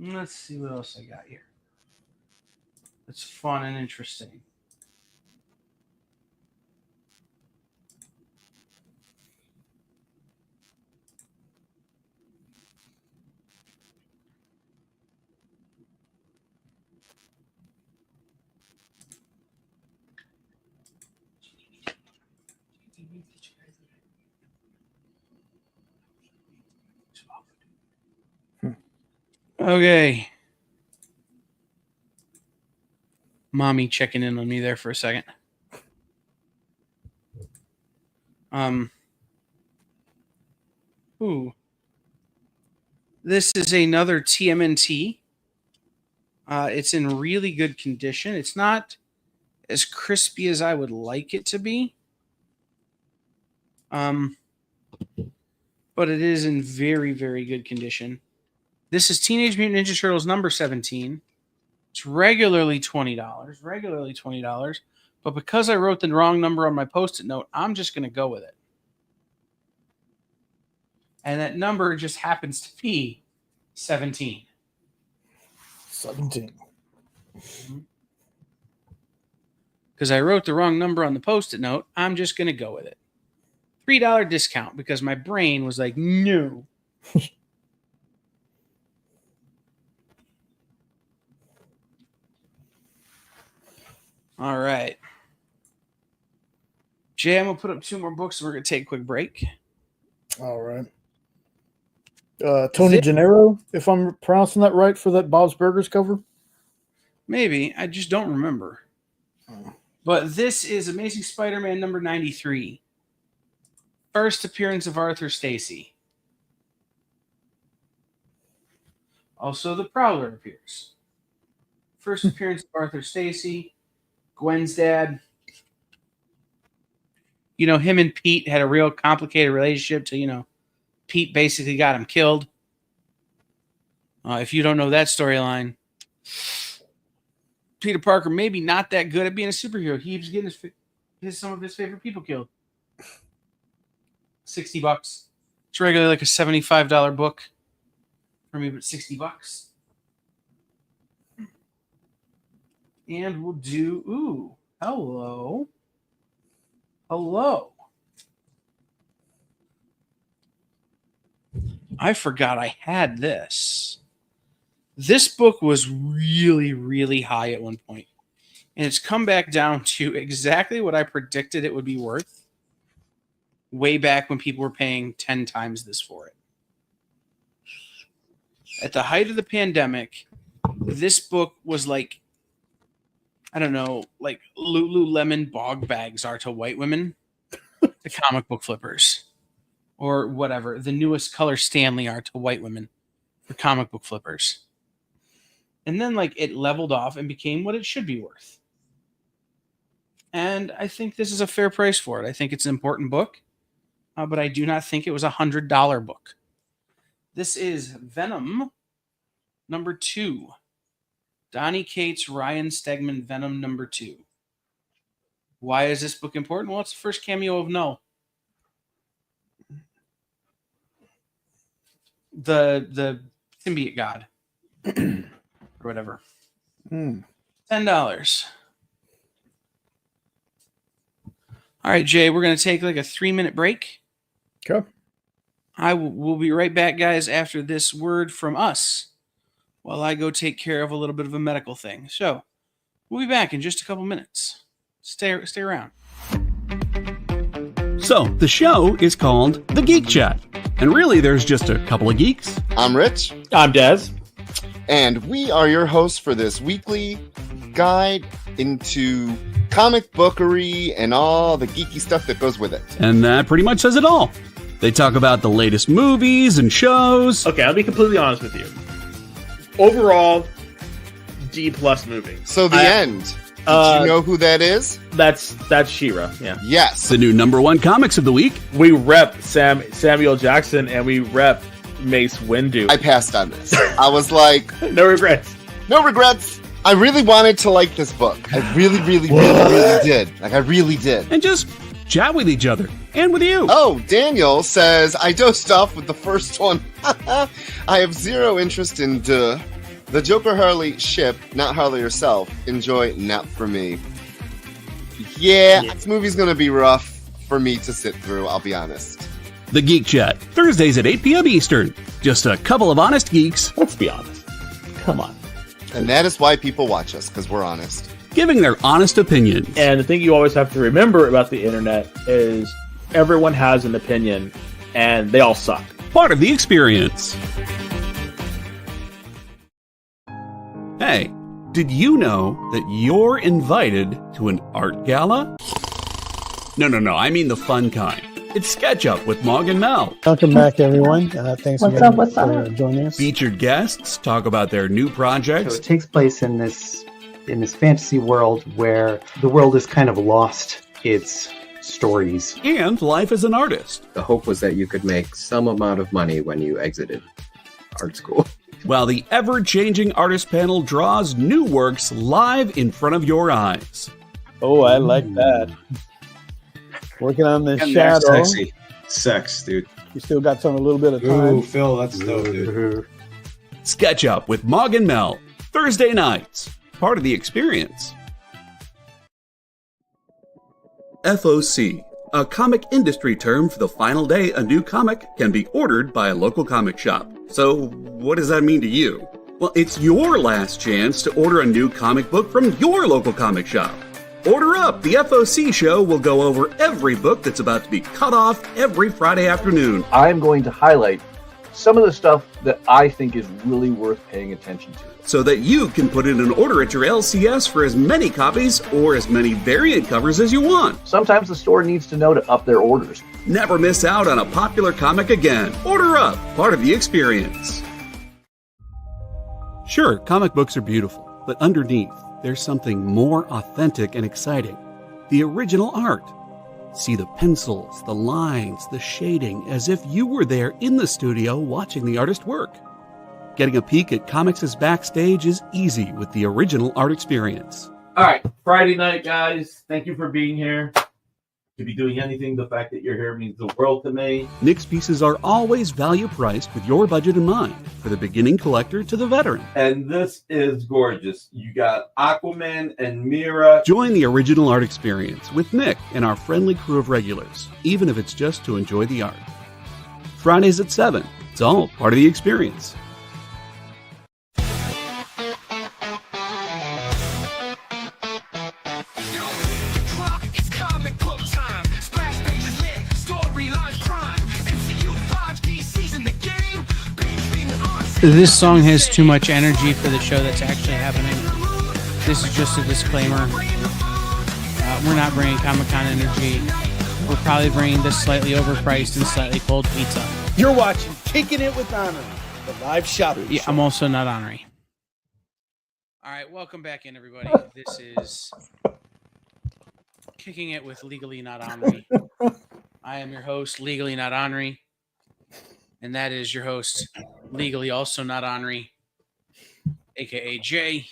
Let's see what else I got here. That's fun and interesting. Okay. Mommy checking in on me there for a second. Ooh. This is another TMNT. It's in really good condition. It's not as crispy as I would like it to be. But it is in very, very good condition. This is Teenage Mutant Ninja Turtles number 17. It's regularly $20. But because I wrote the wrong number on my Post-it note, I'm just going to go with it. And that number just happens to be 17. 17. Because I wrote the wrong number on the Post-it note, I'm just going to go with it. $3 discount because my brain was like, no. All right. Jay, I'm going to put up 2 more books and we're going to take a quick break. All right. Tony Gennaro, if I'm pronouncing that right, for that Bob's Burgers cover? Maybe. I just don't remember. But this is Amazing Spider-Man number 93. First appearance of Arthur Stacy. Also, the Prowler appears. First appearance of Arthur Stacy. Gwen's dad. You know, him and Pete had a real complicated relationship to, you know, Pete basically got him killed. If you don't know that storyline, Peter Parker maybe not that good at being a superhero. He was getting some of his favorite people killed. $60. It's regularly like a $75 book for me, but $60. And we'll do hello. I forgot I had this. This book was really, really high at one point. And it's come back down to exactly what I predicted it would be worth way back when people were paying 10 times this for it. At the height of the pandemic, this book was like, I don't know, like Lululemon bog bags are to white women, the comic book flippers, or whatever, the newest color Stanley are to white women, for comic book flippers. And then like it leveled off and became what it should be worth. And I think this is a fair price for it. I think it's an important book, but I do not think it was a $100 book. This is Venom number 2. Donny Cates, Ryan Stegman, Venom number 2. Why is this book important? Well, it's the first cameo of Null. The symbiote god. Or whatever. $10. All right, Jay, we're going to take like a 3-minute break. Okay. We'll be right back, guys, after this word from us while I go take care of a little bit of a medical thing. So we'll be back in just a couple minutes. Stay around. So the show is called The Geek Chat. And really, there's just a couple of geeks. I'm Rich. I'm Dez. And we are your hosts for this weekly guide into comic bookery and all the geeky stuff that goes with it. And that pretty much says it all. They talk about the latest movies and shows. Okay, I'll be completely honest with you. Overall, D+ movie. So the end. Did you know who that is? That's She-Ra, yeah. Yes. The new #1 comics of the week. We rep Samuel Jackson and we rep Mace Windu. I passed on this. I was like... No regrets. No regrets. I really wanted to like this book. I really did. Like, I really did. And just chat with each other. And with you. Oh, Daniel says, I dosed off with the first one. I have zero interest in the Joker Harley ship, not Harley herself. Enjoy, not for me. Yeah, this movie's going to be rough for me to sit through, I'll be honest. The Geek Chat, Thursdays at 8 p.m. Eastern. Just a couple of honest geeks. Let's be honest. Come on. And that is why people watch us, because we're honest. Giving their honest opinions. And the thing you always have to remember about the internet is everyone has an opinion, and they all suck. Part of the experience. Hey, did you know that you're invited to an art gala? No, I mean the fun kind. It's SketchUp with Mog and Mel. Welcome back, everyone. Thanks again for joining us. Featured guests talk about their new projects. So it takes place in this fantasy world where the world is kind of lost its stories. And life as an artist. The hope was that you could make some amount of money when you exited art school. while the ever-changing artist panel draws new works live in front of your eyes. Oh, I like that. Working on the And shadow. sexy. Sex, dude. You still got a little bit of time. Ooh, Phil, that's dope, dude. Sketch Up with Mog and Mel, Thursday nights. Part of the experience. FOC, a comic industry term for the final day a new comic can be ordered by a local comic shop. So, what does that mean to you? Well, it's your last chance to order a new comic book from your local comic shop. Order up! The FOC show will go over every book that's about to be cut off every Friday afternoon. I'm going to highlight some of the stuff that I think is really worth paying attention to, so that you can put in an order at your LCS for as many copies or as many variant covers as you want. Sometimes the store needs to know to up their orders. Never miss out on a popular comic again. Order up, part of the experience. Sure, comic books are beautiful, but underneath, there's something more authentic and exciting. The original art. See the pencils, the lines, the shading, as if you were there in the studio watching the artist work. Getting a peek at comics' backstage is easy with the original art experience. All right, Friday night, guys. Thank you for being here. To be doing anything, the fact that you're here means the world to me. Nick's pieces are always value priced with your budget in mind, for the beginning collector to the veteran. And this is gorgeous. You got Aquaman and Mira. Join the original art experience with Nick and our friendly crew of regulars, even if it's just to enjoy the art. Fridays at 7. It's all part of the experience. This song has too much energy for the show that's actually happening. This is just a disclaimer. We're not bringing Comic-Con energy. We're probably bringing this slightly overpriced and slightly cold pizza. You're watching Kicking It with Onrie, the live shopping show. I'm also not Onrie. All right, welcome back in, everybody. This is Kicking It with Legally Not Onrie. I am your host, Legally Not Onrie. And that is your host, legally also not Onrie, a.k.a. Jay.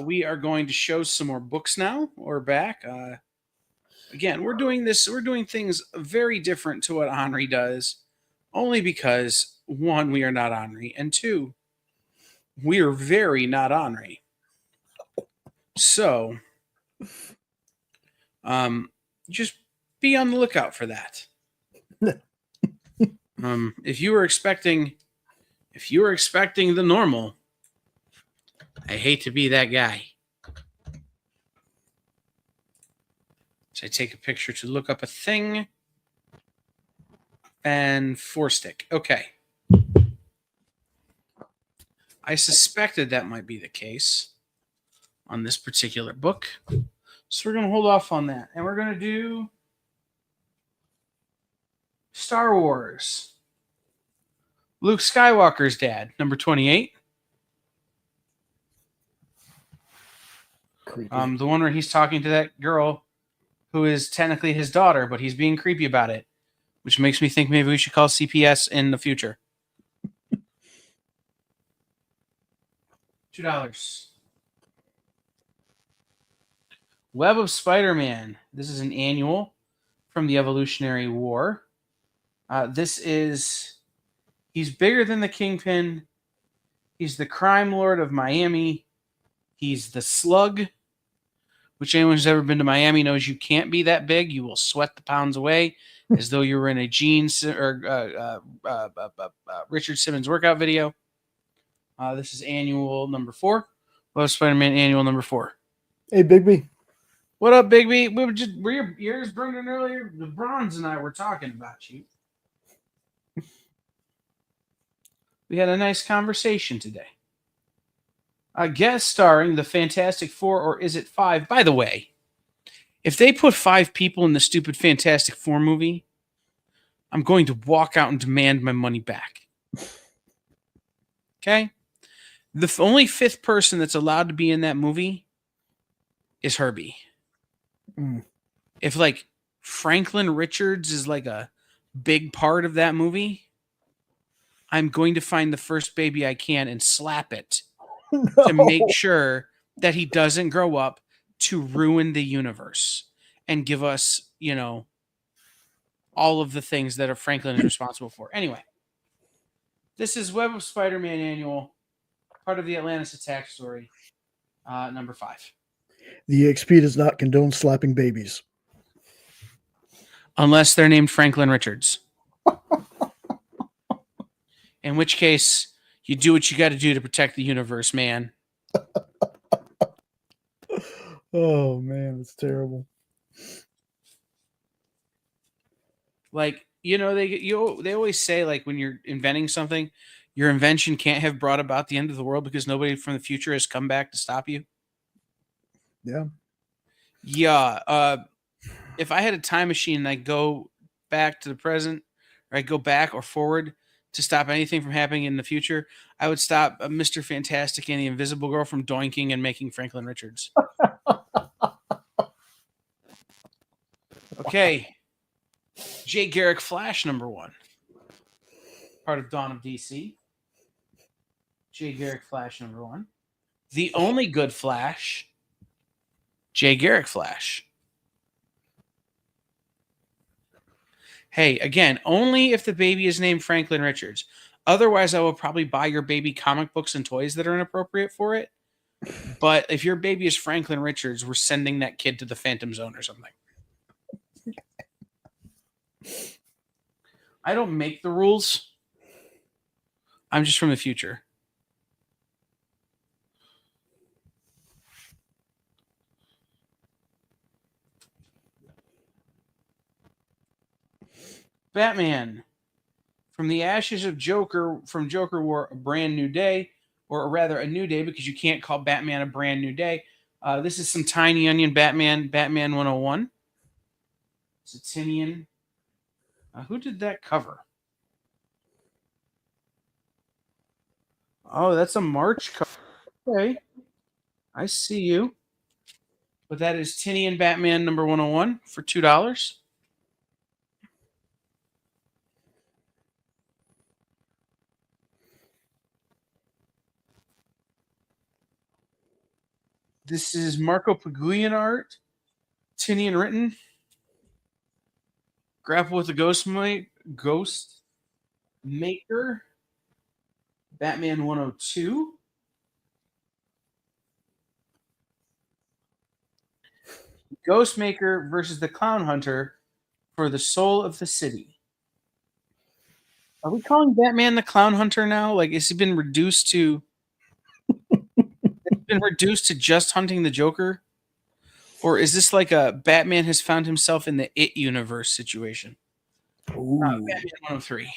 We are going to show some more books now. We're back. Again, we're doing things very different to what Onrie does, only because, one, we are not Onrie, and two, we are very not Onrie. So, just be on the lookout for that. If you were expecting the normal, I hate to be that guy. So I take a picture to look up a thing and 4-stick. Okay. I suspected that might be the case on this particular book. So we're going to hold off on that. And we're going to do Star Wars. Luke Skywalker's dad, number 28. Creepy. The one where he's talking to that girl who is technically his daughter, but he's being creepy about it, which makes me think maybe we should call CPS in the future. $2. Web of Spider-Man. This is an annual from the Evolutionary War. He's bigger than the Kingpin. He's the crime lord of Miami. He's the Slug, which anyone who's ever been to Miami knows you can't be that big. You will sweat the pounds away as though you were in a Richard Simmons workout video. This is annual number 4. Love Spider-Man annual number 4. Hey, Bigby. What up, Bigby? Were your ears burning earlier? The Bronze and I were talking about you. We had a nice conversation today. A guest starring the Fantastic Four, or is it 5? By the way, if they put 5 people in the stupid Fantastic Four movie, I'm going to walk out and demand my money back. Okay? The only 5th person that's allowed to be in that movie is Herbie. If, like, Franklin Richards is, like, a big part of that movie, I'm going to find the first baby I can and slap it No. to make sure that he doesn't grow up to ruin the universe and give us, all of the things that Franklin is responsible for. Anyway, this is Web of Spider-Man Annual, part of the Atlantis Attack story, number 5. The EXP does not condone slapping babies. Unless they're named Franklin Richards. In which case, you do what you got to do to protect the universe, man. Oh, man, it's terrible. Like, they always say, like, when you're inventing something, your invention can't have brought about the end of the world because nobody from the future has come back to stop you. Yeah. Yeah. If I had a time machine and I go back to the present, or I go back or forward to stop anything from happening in the future, I would stop Mr. Fantastic and the Invisible Girl from doinking and making Franklin Richards. Okay. Jay Garrick Flash number 1. Part of Dawn of DC. Jay Garrick Flash number 1. The only good Flash. Jay Garrick Flash. Hey, again, only if the baby is named Franklin Richards. Otherwise, I will probably buy your baby comic books and toys that are inappropriate for it. But if your baby is Franklin Richards, we're sending that kid to the Phantom Zone or something. I don't make the rules. I'm just from the future. Batman. From the ashes of Joker, from Joker War, a brand new day, or rather a new day because you can't call Batman a brand new day. This is some Tiny Onion Batman 101. It's a Tinian. Who did that cover? Oh, that's a March cover. Okay. I see you. But that is Tinian Batman number 101 for $2. This is Marco Pagulian art. Tinian written. Grapple with the Ghost Maker. Batman 102. Ghostmaker versus the Clown Hunter for the soul of the city. Are we calling Batman the Clown Hunter now? Like, has he been reduced to just hunting the Joker? Or is this like a Batman has found himself in the It universe situation? Batman 103.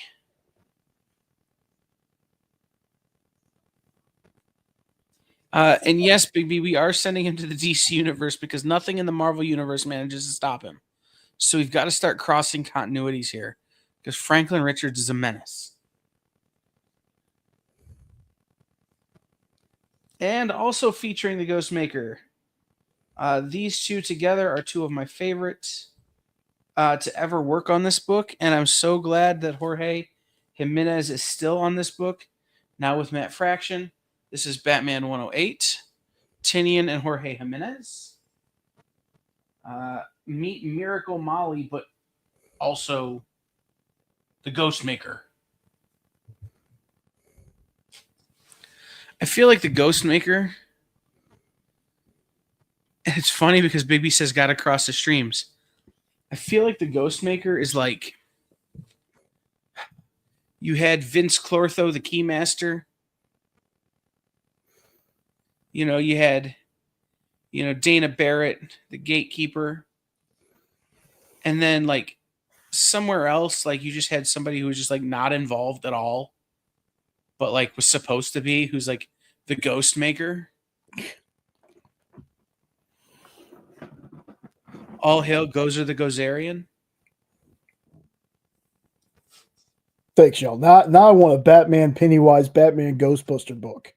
And yes, baby, we are sending him to the DC universe because nothing in the Marvel universe manages to stop him. So we've got to start crossing continuities here because Franklin Richards is a menace. And also featuring the Ghostmaker. These two together are two of my favorites to ever work on this book. And I'm so glad that Jorge Jimenez is still on this book, now with Matt Fraction. This is Batman 108, Tinian and Jorge Jimenez. Meet Miracle Molly, but also the Ghostmaker. I feel like the Ghostmaker, and it's funny because Bigby says gotta cross the streams. I feel like the Ghostmaker is like you had Vince Clortho, the Keymaster. You had, Dana Barrett, the Gatekeeper. And then, like, somewhere else, like, you just had somebody who was just, like, not involved at all, but, like, was supposed to be, who's, like, the Ghostmaker. All hail Gozer the Gozerian. Thanks, y'all. Now I want a Batman Pennywise Batman Ghostbuster book.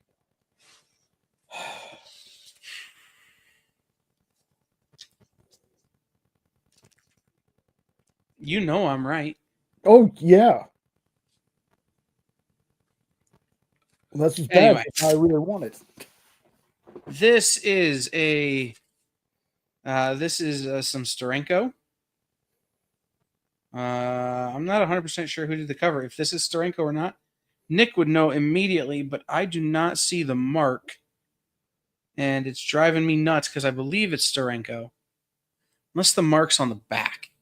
You know I'm right. Oh, yeah. That's just Anyway. bad. 'Cause I really want it. This is some Steranko. I'm not 100% sure who did the cover. If this is Steranko or not, Nick would know immediately, but I do not see the mark. And it's driving me nuts because I believe it's Steranko. Unless the mark's on the back.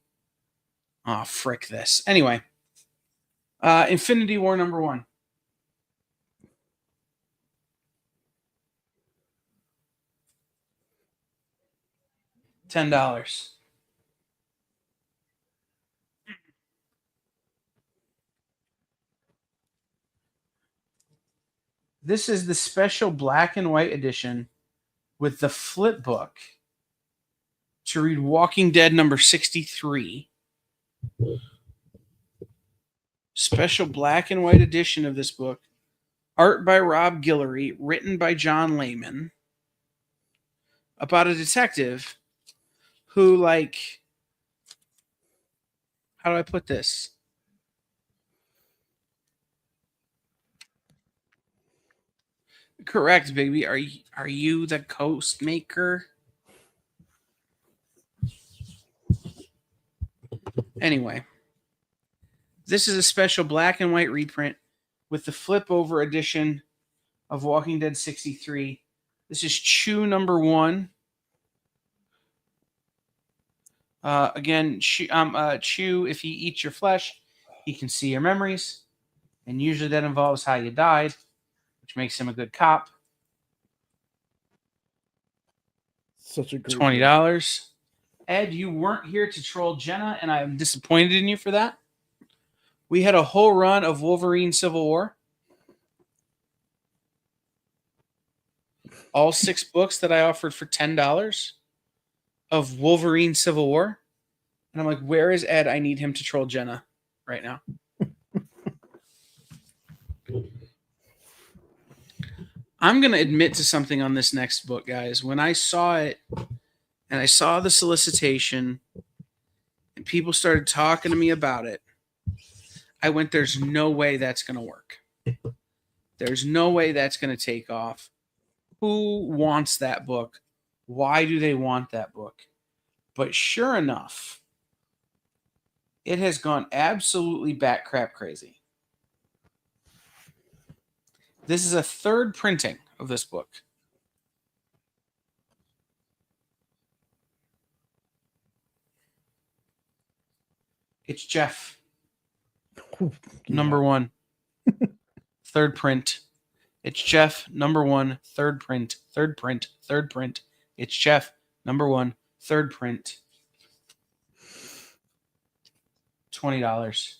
Oh, frick this. Anyway. Infinity War #1. $10. This is the special black and white edition with the flip book to read Walking Dead #63. Special black and white edition of this book. Art by Rob Guillory, written by John Layman. About a detective who, like, how do I put this? Correct, baby. Are you the Coast Maker? Anyway, this is a special black and white reprint with the flip over edition of Walking Dead 63. This is Chew #1. Again, Chew, if he eats your flesh, he can see your memories. And usually that involves how you died, which makes him a good cop. Such a great $20. Ed, you weren't here to troll Jenna, and I'm disappointed in you for that. We had a whole run of Wolverine Civil War. All 6 books that I offered for $10 of Wolverine Civil War. And I'm like, where is Ed? I need him to troll Jenna right now. I'm going to admit to something on this next book, guys. When I saw it and I saw the solicitation and people started talking to me about it, I went, there's no way that's going to work. There's no way that's going to take off. Who wants that book? Why do they want that book? But sure enough, it has gone absolutely bat crap crazy. This is a 3rd printing of this book. It's Jeff. #1. 3rd print. It's Jeff, #1, 3rd print, 3rd print, 3rd print. It's Jeff, #1, 3rd print. $20.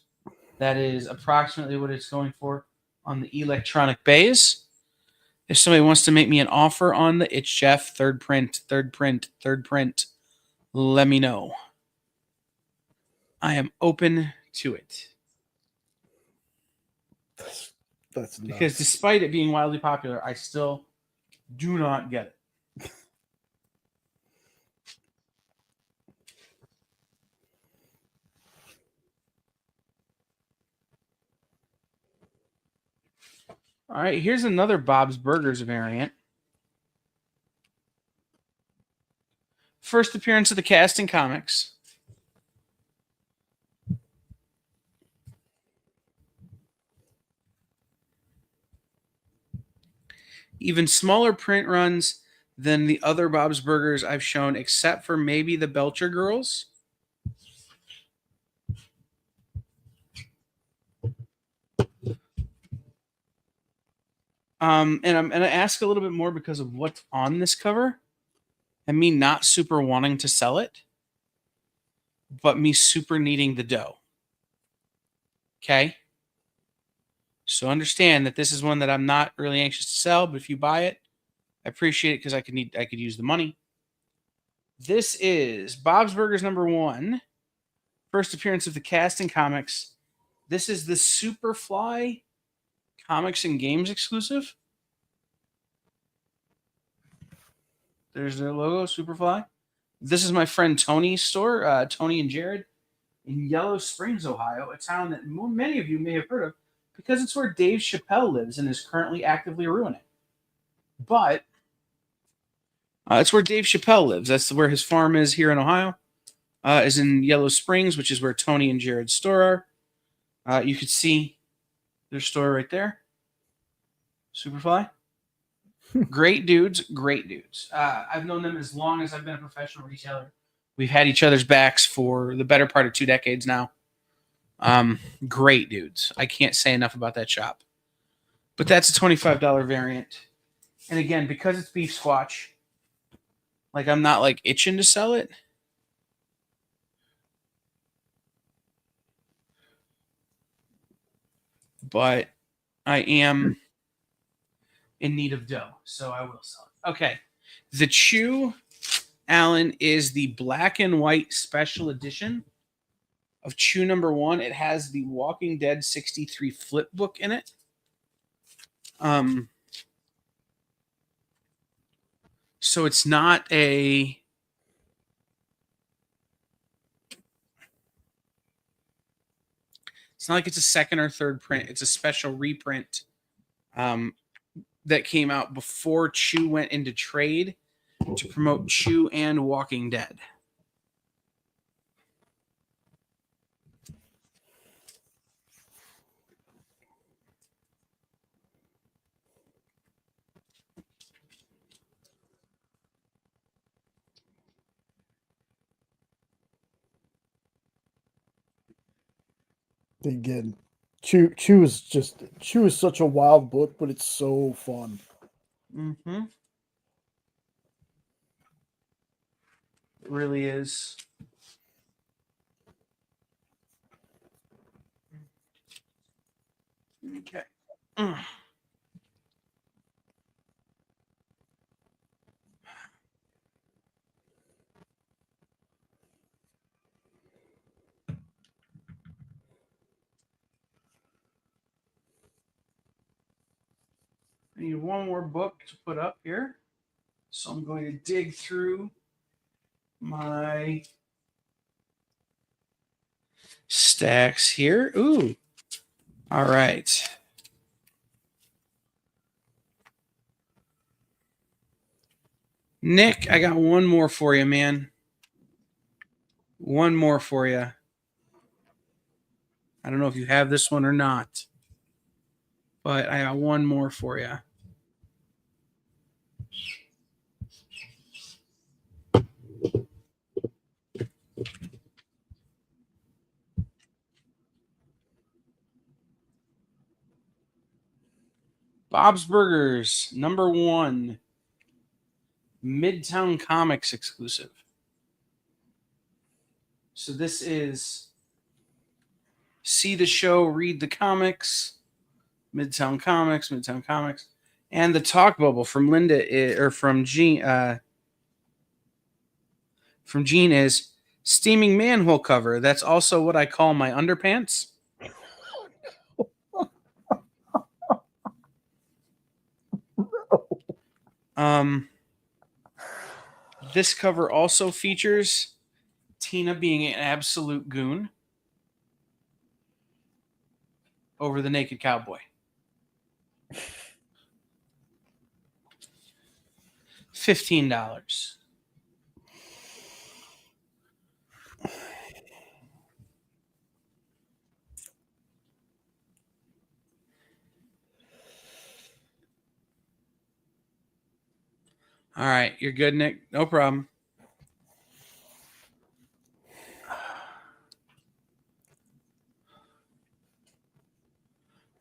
That is approximately what it's going for on the electronic bays. If somebody wants to make me an offer on the It's Jeff 3rd print, 3rd print, 3rd print, let me know. I am open to it. That's nuts. Because despite it being wildly popular, I still do not get it. All right, here's another Bob's Burgers variant. First appearance of the cast in comics. Even smaller print runs than the other Bob's Burgers I've shown, except for maybe the Belcher Girls. And I'm going to ask a little bit more because of what's on this cover and me not super wanting to sell it, but me super needing the dough. Okay? So understand that this is one that I'm not really anxious to sell, but if you buy it, I appreciate it because I could use the money. This is Bob's Burgers #1. First appearance of the cast in comics. This is the Superfly Comics and Games exclusive. There's their logo, Superfly. This is my friend Tony's store, Tony and Jared, in Yellow Springs, Ohio, a town that many of you may have heard of because it's where Dave Chappelle lives and is currently actively ruining. But it's where Dave Chappelle lives. That's where his farm is here in Ohio. Is in Yellow Springs, which is where Tony and Jared's store are. You could see their store right there. Superfly. Great dudes, great dudes. I've known them as long as I've been a professional retailer. We've had each other's backs for the better part of 2 decades now. Great dudes. I can't say enough about that shop. But that's a $25 variant. And again, because it's beef squatch, like I'm not like itching to sell it. But I am in need of dough, so I will sell it. Okay. The Chew, Alan, is the black and white special edition of Chew number 1. It has the Walking Dead 63 flip book in it. So it's not a it's not like it's a second or third print. It's a special reprint that came out before Chew went into trade to promote Chew and Walking Dead. Again, Chew is such a wild book, but it's so fun. Mm-hmm. It really is. Okay. I need one more book to put up here. So I'm going to dig through my stacks here. Ooh. All right. Nick, I got one more for you, man. One more for you. I don't know if you have this one or not, but I got one more for you. Bob's Burgers, number 1. Midtown Comics exclusive. So this is see the show, read the comics, Midtown Comics, and the talk bubble from Linda or from Gene. From Gene is steaming manhole cover. That's also what I call my underpants. This cover also features Tina being an absolute goon over the naked cowboy. $15. All right, you're good, Nick. No problem.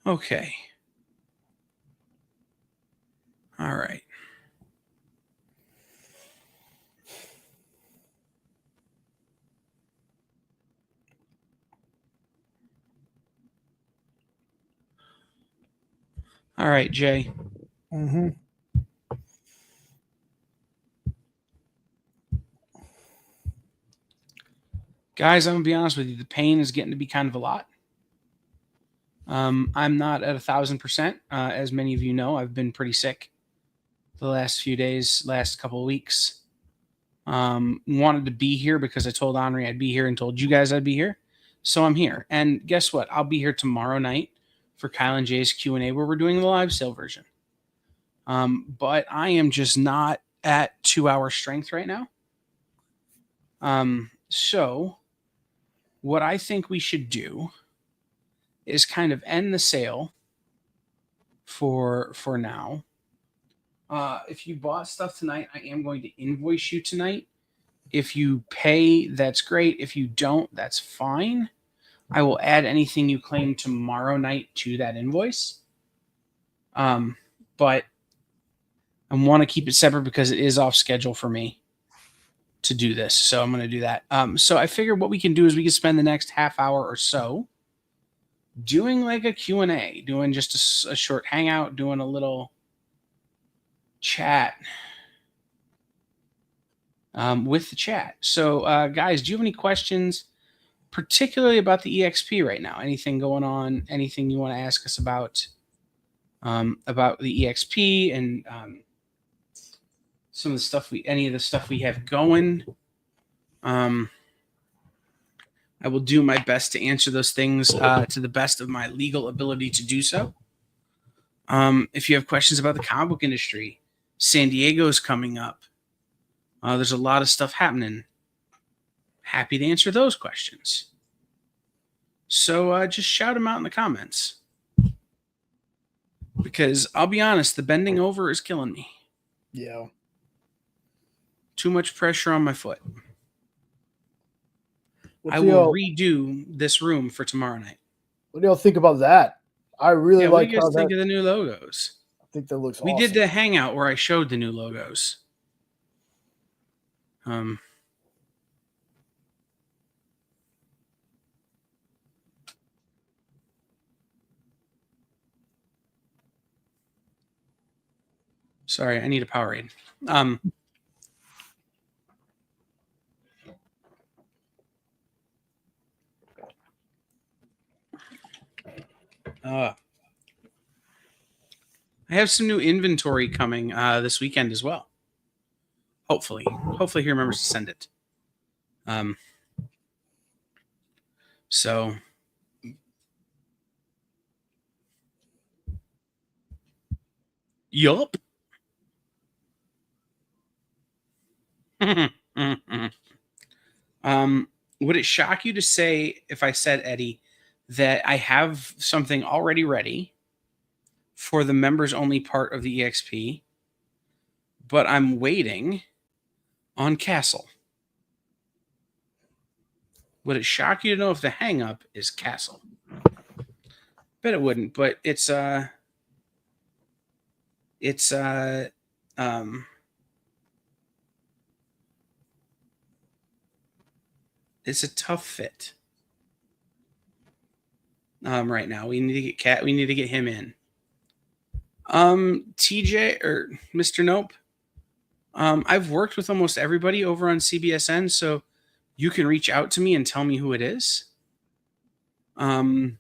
Okay. All right. All right, Jay. Mm-hmm. Guys, I'm going to be honest with you. The pain is getting to be kind of a lot. I'm not at 1,000%. As many of you know, I've been pretty sick the last few days, last couple of weeks. Wanted to be here because I told Onrie I'd be here and told you guys I'd be here. So I'm here. And guess what? I'll be here tomorrow night for Kyle and Jay's Q&A where we're doing the live sale version. But I am just not at 2-hour strength right now. So what I think we should do is kind of end the sale for now. If you bought stuff tonight, I am going to invoice you tonight. If you pay, that's great. If you don't, that's fine. I will add anything you claim tomorrow night to that invoice. But I want to keep it separate because it is off schedule for me to do this. So I'm going to do that. So I figured what we can do is we can spend the next half hour or so doing like a Q&A, doing just a short hangout, doing a little chat with the chat. So guys, do you have any questions, particularly about the EXP right now? Anything going on? Anything you want to ask us about the EXP and some of the stuff any of the stuff we have going? I will do my best to answer those things to the best of my legal ability to do so. If you have questions about the comic book industry, San Diego is coming up. There's a lot of stuff happening. Happy to answer those questions. So just shout them out in the comments. Because I'll be honest, the bending over is killing me. Yeah. Too much pressure on my foot. I will redo this room for tomorrow night. What do y'all think about that? I really like what do you how guys think of the new logos? I think that looks We awesome. did the hangout where I showed the new logos. Sorry, I need a Powerade. I have some new inventory coming this weekend as well. Hopefully he remembers to send it. So yup. Would it shock you to say, if I said, Eddie, that I have something already ready for the members only part of the EXP, but I'm waiting on Castle? Would it shock you to know if the hang up is Castle? Bet it wouldn't, but it's a tough fit. Right now we need to get we need to get him in. TJ or Mr. Nope. I've worked with almost everybody over on CBSN, so you can reach out to me and tell me who it is. But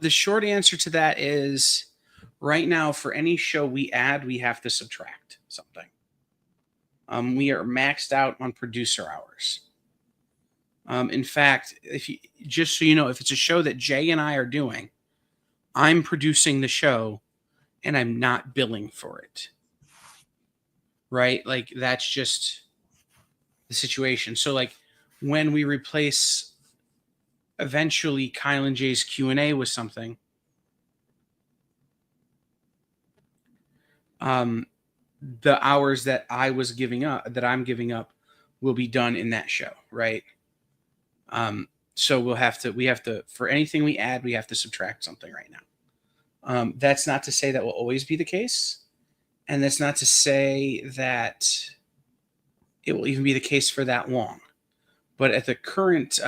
the short answer to that is right now, for any show we add, we have to subtract something. We are maxed out on producer hours. In fact, just so you know, if it's a show that Jay and I are doing, I'm producing the show and I'm not billing for it. Right? Like, that's just the situation. So, like, when we replace eventually Kyle and Jay's Q&A with something, the hours that I'm giving up will be done in that show, right? So we have to, for anything we add, we have to subtract something right now. That's not to say that will always be the case. And that's not to say that it will even be the case for that long. But at the current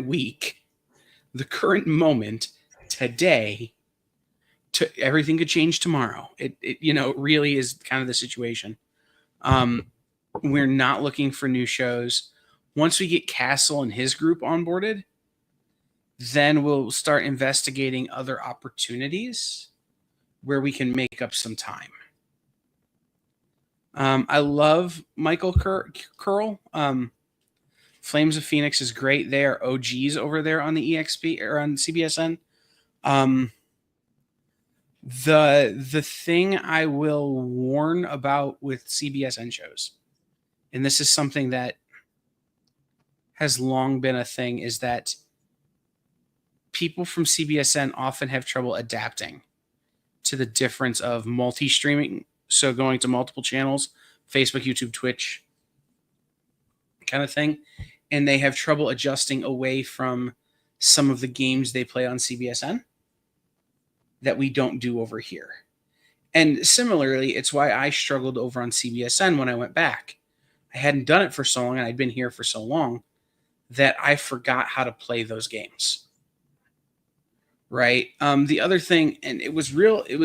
week, the current moment, today, everything could change tomorrow. It really is kind of the situation. We're not looking for new shows. Once we get Castle and his group onboarded, then we'll start investigating other opportunities where we can make up some time. I love Michael Curl. Flames of Phoenix is great. They are OGs over there on the EXP or on CBSN. The thing I will warn about with CBSN shows, and this is something that has long been a thing, is that people from CBSN often have trouble adapting to the difference of multi-streaming, so going to multiple channels, Facebook, YouTube, Twitch kind of thing, and they have trouble adjusting away from some of the games they play on CBSN that we don't do over here. And similarly, it's why I struggled over on CBSN when I went back. I hadn't done it for so long, and I'd been here for so long that I forgot how to play those games. Right. The other thing, and it was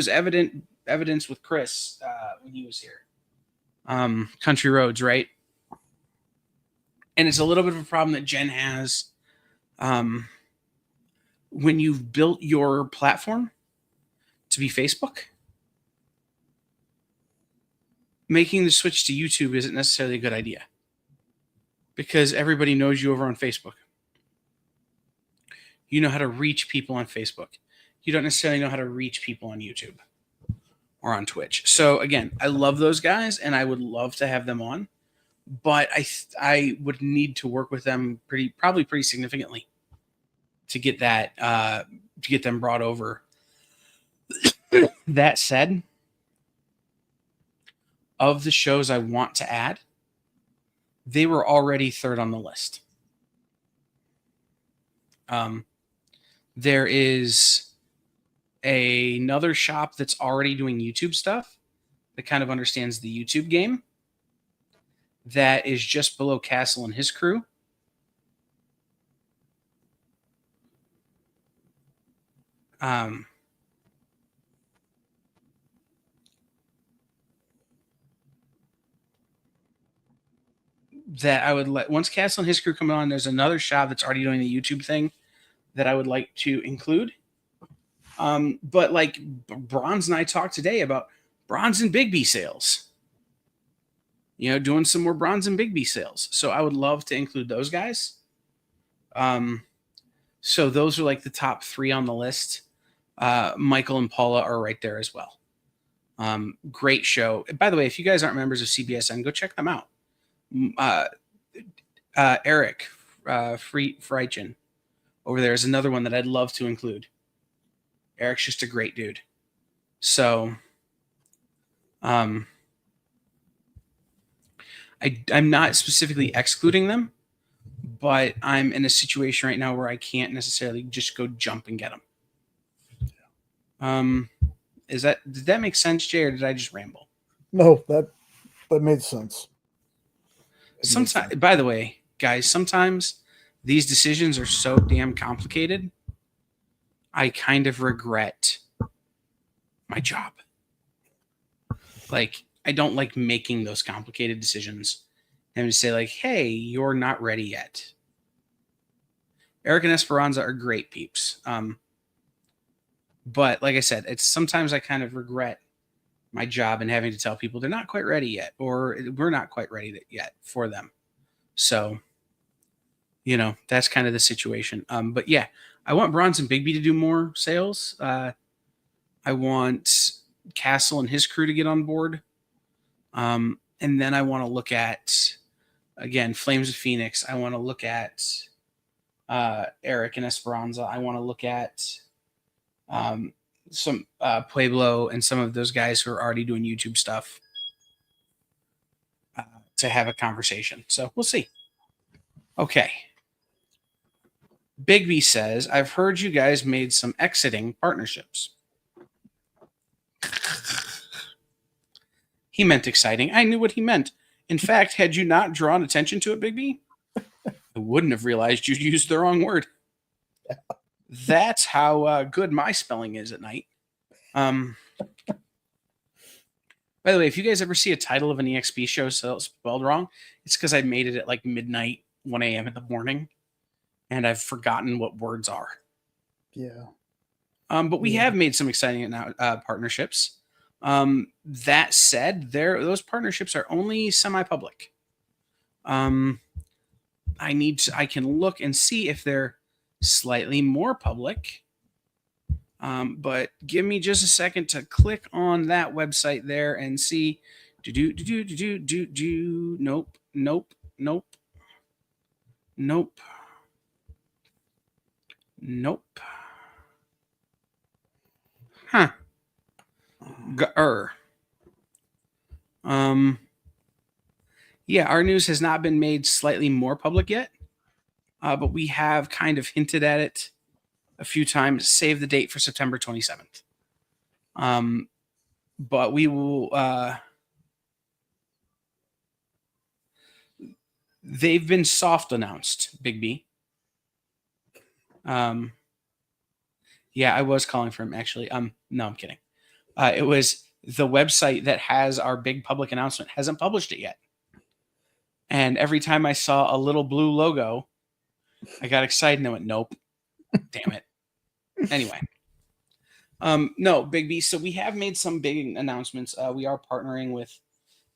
evidence with Chris when he was here. Country Roads, right? And it's a little bit of a problem that Jen has. When you've built your platform to be Facebook, making the switch to YouTube isn't necessarily a good idea because everybody knows you over on Facebook. You know how to reach people on Facebook. You don't necessarily know how to reach people on YouTube or on Twitch. So again, I love those guys and I would love to have them on, but I would need to work with them probably pretty significantly to get them brought over. That said, of the shows I want to add, they were already third on the list. There is another shop that's already doing YouTube stuff that kind of understands the YouTube game that is just below Castle and his crew. That I would let, once Castle and his crew come on, there's another shop that's already doing the YouTube thing that I would like to include. But like Bronze and I talked today about Bronze and Big B sales, doing some more Bronze and Big B sales. So I would love to include those guys. So those are like the top 3 on the list. Michael and Paula are right there as well. Great show. By the way, if you guys aren't members of CBSN, go check them out. Eric Freichin over there is another one that I'd love to include. Eric's just a great dude. So I'm not specifically excluding them, but I'm in a situation right now where I can't necessarily just go jump and get them. Did that make sense, Jay, or did I just ramble? No, that made sense. Sometimes, by the way, guys, sometimes these decisions are so damn complicated. I kind of regret my job. Like, I don't like making those complicated decisions and to say like, hey, you're not ready yet. Eric and Esperanza are great peeps. But like I said, it's sometimes I kind of regret my job and having to tell people they're not quite ready yet, or we're not quite ready yet for them. So, that's kind of the situation. But yeah, I want Bronze and Big B to do more sales. I want Castle and his crew to get on board. And then I want to look at, again, Flames of Phoenix. I want to look at Eric and Esperanza. I want to look at some Pueblo and some of those guys who are already doing YouTube stuff to have a conversation. So we'll see. Okay. Big B says, I've heard you guys made some exiting partnerships. He meant exciting. I knew what he meant. In fact, had you not drawn attention to it, Big B, I wouldn't have realized you used the wrong word. That's how good my spelling is at night. By the way, if you guys ever see a title of an EXP show spelled wrong, it's because I made it at like midnight, 1 a.m. in the morning, and I've forgotten what words are. Yeah. But we have made some exciting partnerships. That said, those partnerships are only semi-public. I can look and see if they're slightly more public. But give me just a second to click on that website there and see. Nope. Huh. Yeah, our news has not been made slightly more public yet, but we have kind of hinted at it a few times. Save the date for September 27th. But we will. They've been soft announced, Big B. Yeah, I was calling for him actually. No, I'm kidding. It was the website that has our big public announcement hasn't published it yet. And every time I saw a little blue logo, I got excited and I went, nope. Damn it. Anyway. No, Big B. So we have made some big announcements. We are partnering with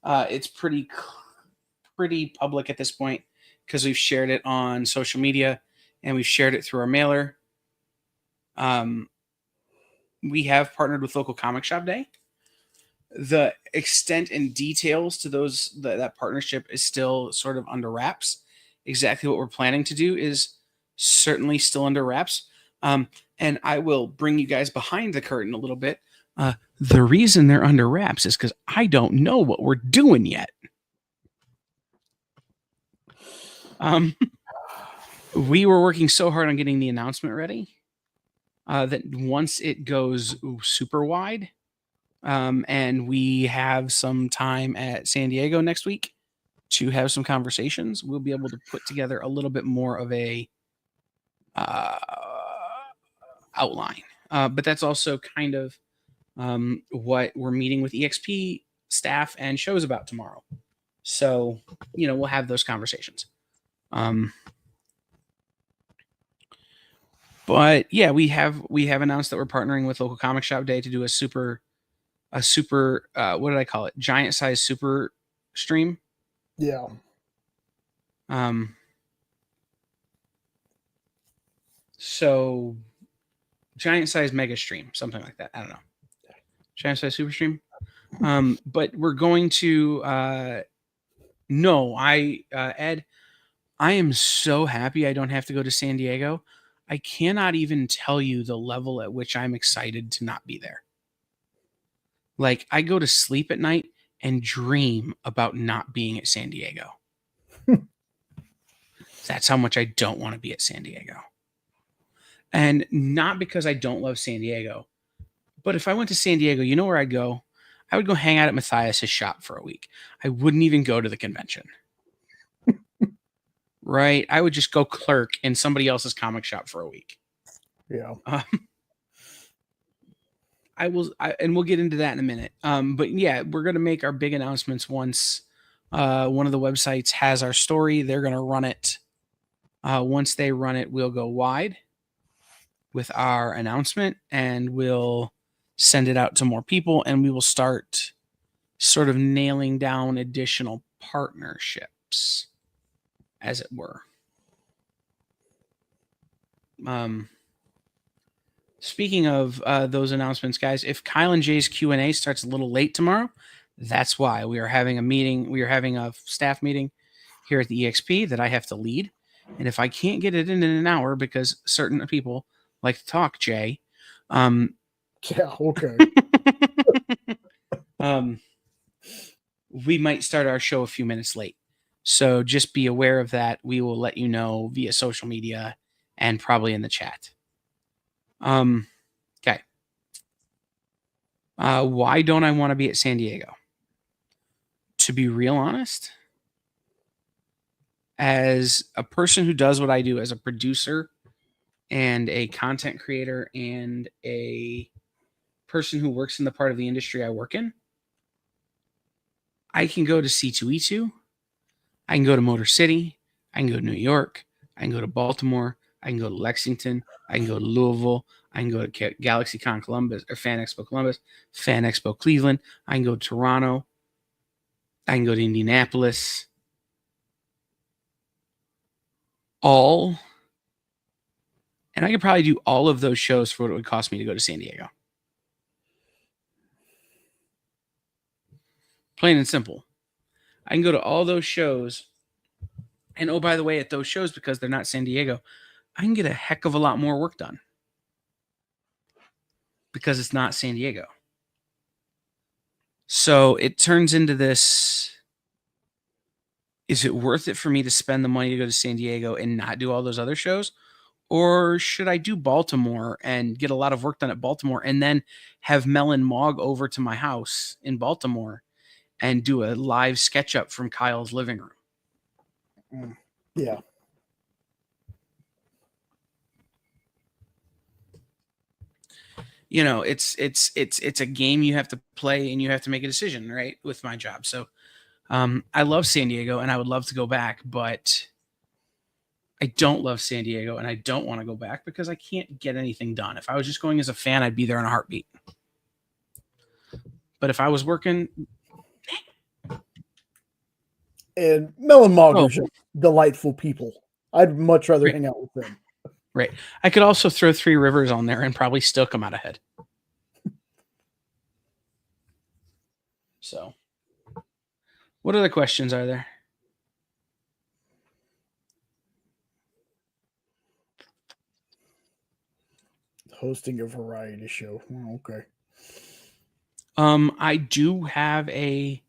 it's pretty public at this point because we've shared it on social media and we've shared it through our mailer. We have partnered with Local Comic Shop Day. The extent and details to that partnership is still sort of under wraps. Exactly what we're planning to do is certainly still under wraps. And I will bring you guys behind the curtain a little bit. The reason they're under wraps is because I don't know what we're doing yet. We were working so hard on getting the announcement ready that once it goes super wide, and we have some time at San Diego next week to have some conversations, we'll be able to put together a little bit more of a outline. But that's also kind of what we're meeting with EXP staff and shows about tomorrow. So, we'll have those conversations. But yeah, we have announced that we're partnering with Local Comic Shop Day to do a super what did I call it? Giant size super stream. Yeah. So giant size mega stream, something like that. I don't know. Giant size super stream. But we're going to Ed, I am so happy I don't have to go to San Diego. I cannot even tell you the level at which I'm excited to not be there. Like, I go to sleep at night and dream about not being at San Diego. That's how much I don't want to be at San Diego. And not because I don't love San Diego, but if I went to San Diego, you know where I'd go? I would go hang out at Matthias's shop for a week. I wouldn't even go to the convention. Right? I would just go clerk in somebody else's comic shop for a week. Yeah. And we'll get into that in a minute. But yeah, we're going to make our big announcements once one of the websites has our story. They're going to run it. Once they run it, we'll go wide with our announcement and we'll send it out to more people and we will start sort of nailing down additional partnerships, as it were. Speaking of those announcements, guys, if Kyle and Jay's Q&A starts a little late tomorrow, that's why. We are having a meeting. We are having a staff meeting here at the EXP that I have to lead. And if I can't get it in an hour because certain people like to talk, Jay. Yeah, okay. We might start our show a few minutes late. So just be aware of that. We will let you know via social media and probably in the chat. Okay. Why don't I want to be at San Diego? To be real honest, as a person who does what I do as a producer and a content creator and a person who works in the part of the industry I work in, I can go to C2E2. I can go to Motor City. I can go to New York. I can go to Baltimore. I can go to Lexington. I can go to Louisville. I can go to GalaxyCon Columbus or Fan Expo Columbus, Fan Expo Cleveland. I can go to Toronto. I can go to Indianapolis. all, and I could probably do all of those shows for what it would cost me to go to San Diego. Plain and simple. I can go to all those shows. And oh, by the way, at those shows, because they're not San Diego, I can get a heck of a lot more work done. Because it's not San Diego. So it turns into this. Is it worth it for me to spend the money to go to San Diego and not do all those other shows? Or should I do Baltimore and get a lot of work done at Baltimore and then have Mel and Mog over to my house in Baltimore and do a live sketch up from Kyle's living room? Yeah. You know, it's a game you have to play and you have to make a decision, right? With my job. So I love San Diego and I would love to go back, but I don't love San Diego and I don't want to go back because I can't get anything done. If I was just going as a fan, I'd be there in a heartbeat. But if I was working, and Mel and Mog are just delightful people. I'd much rather hang out with them. Right. I could also throw Three Rivers on there and probably still come out ahead. So, what other questions are there? Hosting a variety show. Oh, okay. I do have a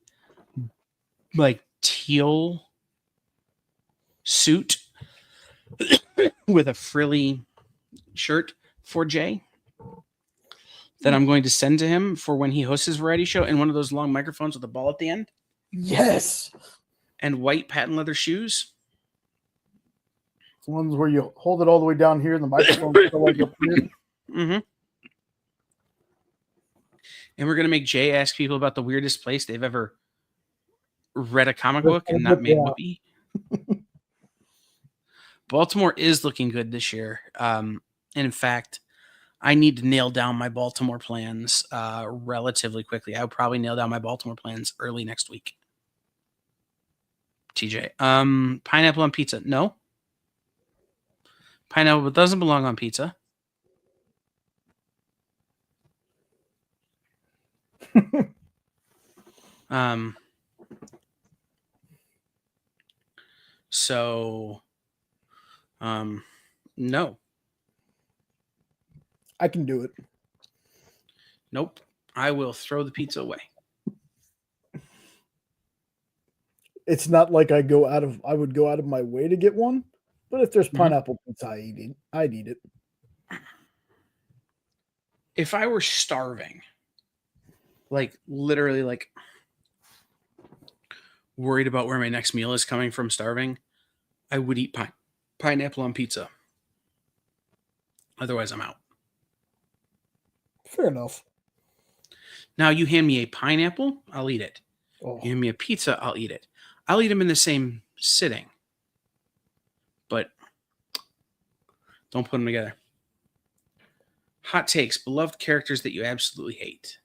like teal suit with a frilly shirt for Jay that I'm going to send to him for when he hosts his variety show, and one of those long microphones with a ball at the end. Yes. And white patent leather shoes. Ones where you hold it all the way down here and the microphone still like up here. Mm-hmm. And we're going to make Jay ask people about the weirdest place they've ever read a comic book and not made whoopee. Baltimore is looking good this year. And in fact, I need to nail down my Baltimore plans relatively quickly. I would probably nail down my Baltimore plans early next week. TJ. Pineapple on pizza. No. Pineapple doesn't belong on pizza. No. I can do it. Nope. I will throw the pizza away. It's not like I would go out of my way to get one, but if there's pineapple pizza, I'd eat it. If I were starving, like literally like worried about where my next meal is coming from starving, I would eat pineapple on pizza. Otherwise, I'm out. Fair enough. Now, you hand me a pineapple, I'll eat it. Oh. You hand me a pizza, I'll eat it. I'll eat them in the same sitting. But don't put them together. Hot takes. Beloved characters that you absolutely hate.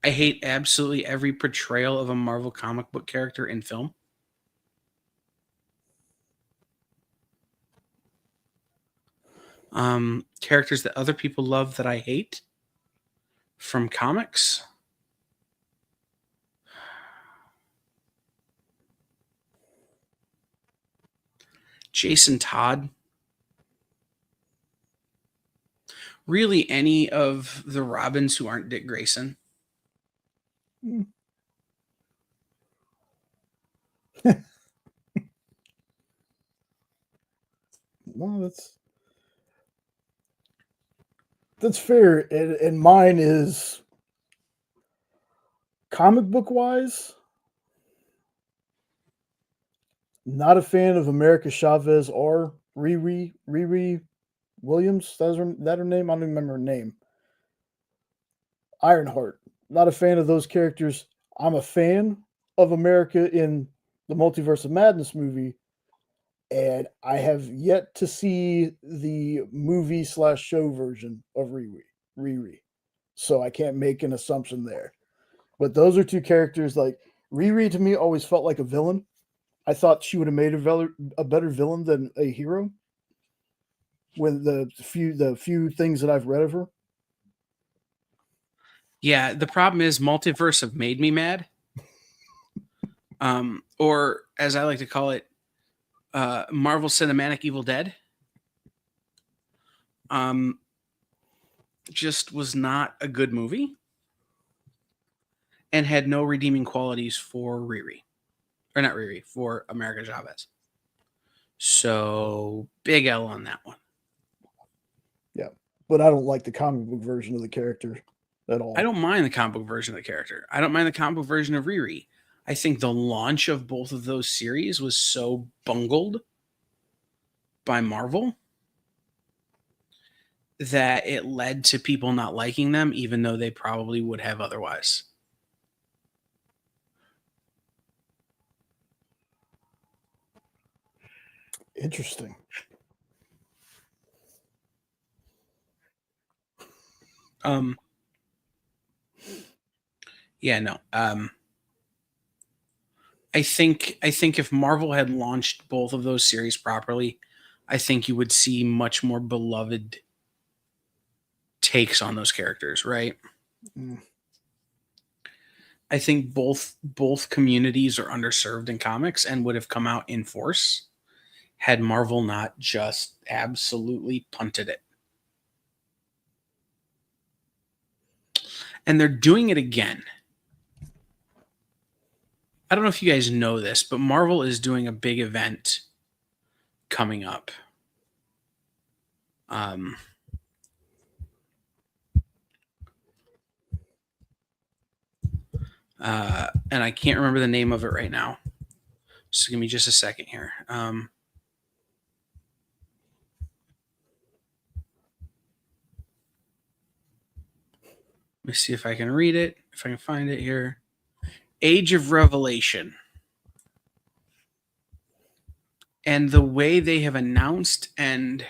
I hate absolutely every portrayal of a Marvel comic book character in film. Characters that other people love that I hate from comics. Jason Todd. Really, any of the Robins who aren't Dick Grayson. Well, that's fair. And mine is comic book wise. Not a fan of America Chavez or Riri Williams. That her name? I don't remember her name. Ironheart. Not a fan of those characters. I'm a fan of America in the Multiverse of Madness movie, and I have yet to see the movie/show version of Riri. so I can't make an assumption there. But those are two characters. Like Riri to me always felt like a villain. I thought she would have made a better villain than a hero. With the few things that I've read of her. Yeah, the problem is multiverse have made me mad. Or as I like to call it, Marvel Cinematic Evil Dead. Just was not a good movie and had no redeeming qualities for Riri. Or not Riri, for America Chavez. So big L on that one. Yeah, but I don't like the comic book version of the character at all. I don't mind the comic book version of the character. I don't mind the comic book version of Riri. I think the launch of both of those series was so bungled by Marvel that it led to people not liking them, even though they probably would have otherwise. Interesting. Yeah, no. I think if Marvel had launched both of those series properly, I think you would see much more beloved takes on those characters, right? Mm. I think both communities are underserved in comics and would have come out in force had Marvel not just absolutely punted it. And they're doing it again. I don't know if you guys know this, but Marvel is doing a big event coming up. And I can't remember the name of it right now. So give me just a second here. Let me see if I can read it, if I can find it here. Age of Revelation. And the way they have announced and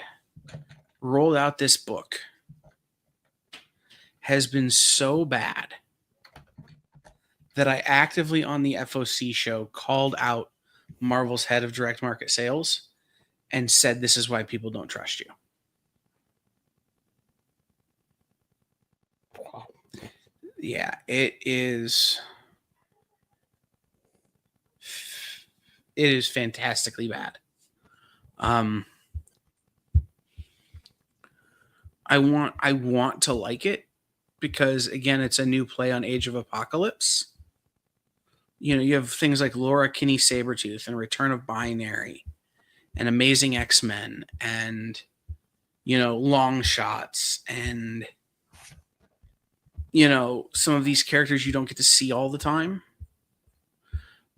rolled out this book has been so bad that I actively on the FOC show called out Marvel's head of direct market sales and said this is why people don't trust you. Wow. Yeah, it is fantastically bad. I want to like it because again, it's a new play on Age of Apocalypse. You know, you have things like Laura Kinney Sabretooth and Return of Binary and Amazing X-Men and, you know, Long Shots and, you know, some of these characters you don't get to see all the time,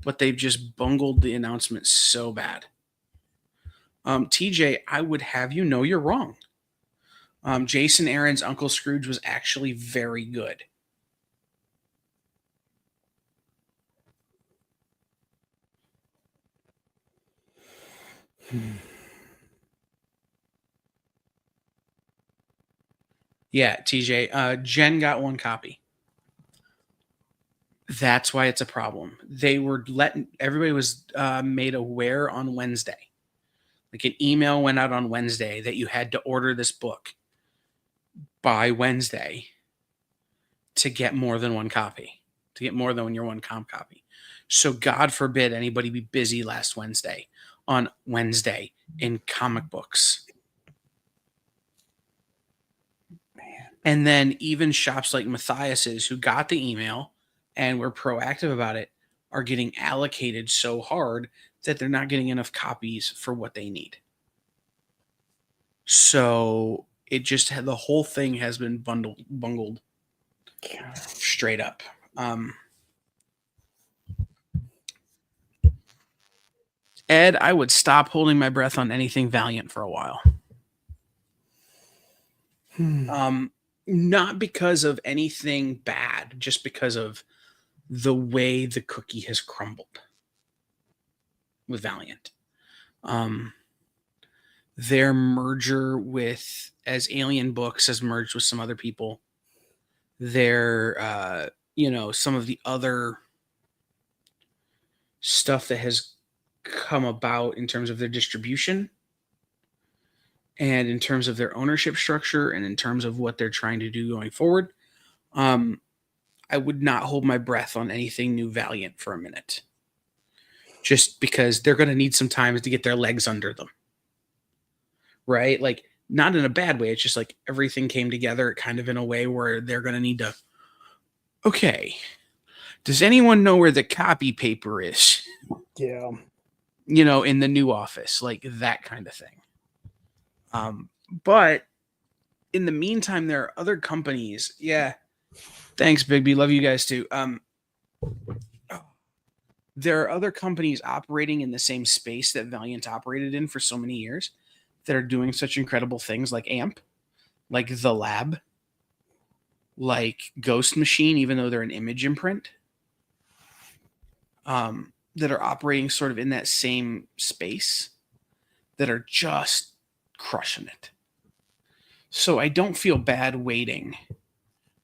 but they've just bungled the announcement so bad. TJ, I would have you know you're wrong. Jason Aaron's Uncle Scrooge was actually very good. Yeah, TJ. Jen got one copy. That's why it's a problem. They were everybody was made aware on Wednesday. Like an email went out on Wednesday that you had to order this book by Wednesday to get more than one copy, to get more than your one comp copy. So God forbid anybody be busy last Wednesday on Wednesday in comic books. Man. And then even shops like Matthias's who got the email and were proactive about it are getting allocated so hard that they're not getting enough copies for what they need. So it just had the whole thing has been bungled straight up. Ed, I would stop holding my breath on anything Valiant for a while. Not because of anything bad, just because of the way the cookie has crumbled with Valiant. Their merger with, as Alien Books has merged with some other people, their some of the other stuff that has come about in terms of their distribution and in terms of their ownership structure and in terms of what they're trying to do going forward. I would not hold my breath on anything new Valiant for a minute, just because they're going to need some time to get their legs under them. Right? Like, not in a bad way. It's just like everything came together kind of in a way where they're going to need to, okay, does anyone know where the copy paper is? Yeah. In the new office, like that kind of thing. But in the meantime, there are other companies. Yeah. Thanks, Bigby. Love you guys too. There are other companies operating in the same space that Valiant operated in for so many years that are doing such incredible things, like AMP, like The Lab, like Ghost Machine, even though they're an image imprint, that are operating sort of in that same space, that are just crushing it. So I don't feel bad waiting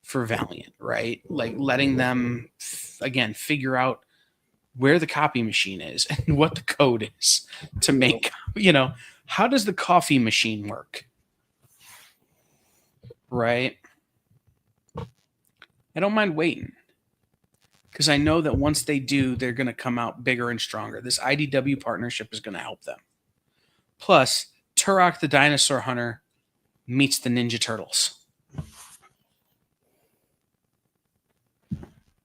for Valiant, right? Like letting them, again, figure out where the copy machine is and what the code is to make, how does the coffee machine work? Right? I don't mind waiting, because I know that once they do, they're going to come out bigger and stronger. This IDW partnership is going to help them. Plus, Turok the Dinosaur Hunter meets the Ninja Turtles.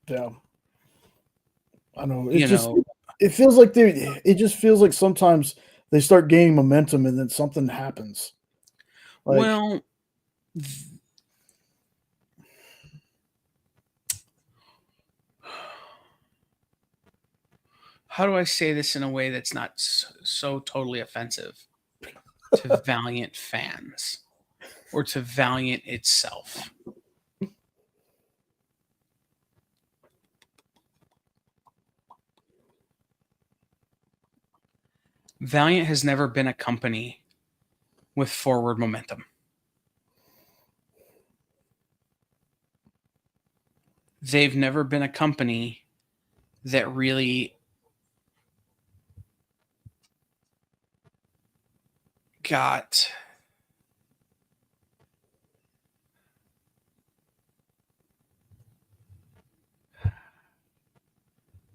Yeah. I know. It feels like it just feels like sometimes they start gaining momentum and then something happens. Well, how do I say this in a way that's not so totally offensive to Valiant fans or to Valiant itself? Valiant has never been a company with forward momentum. They've never been a company that really got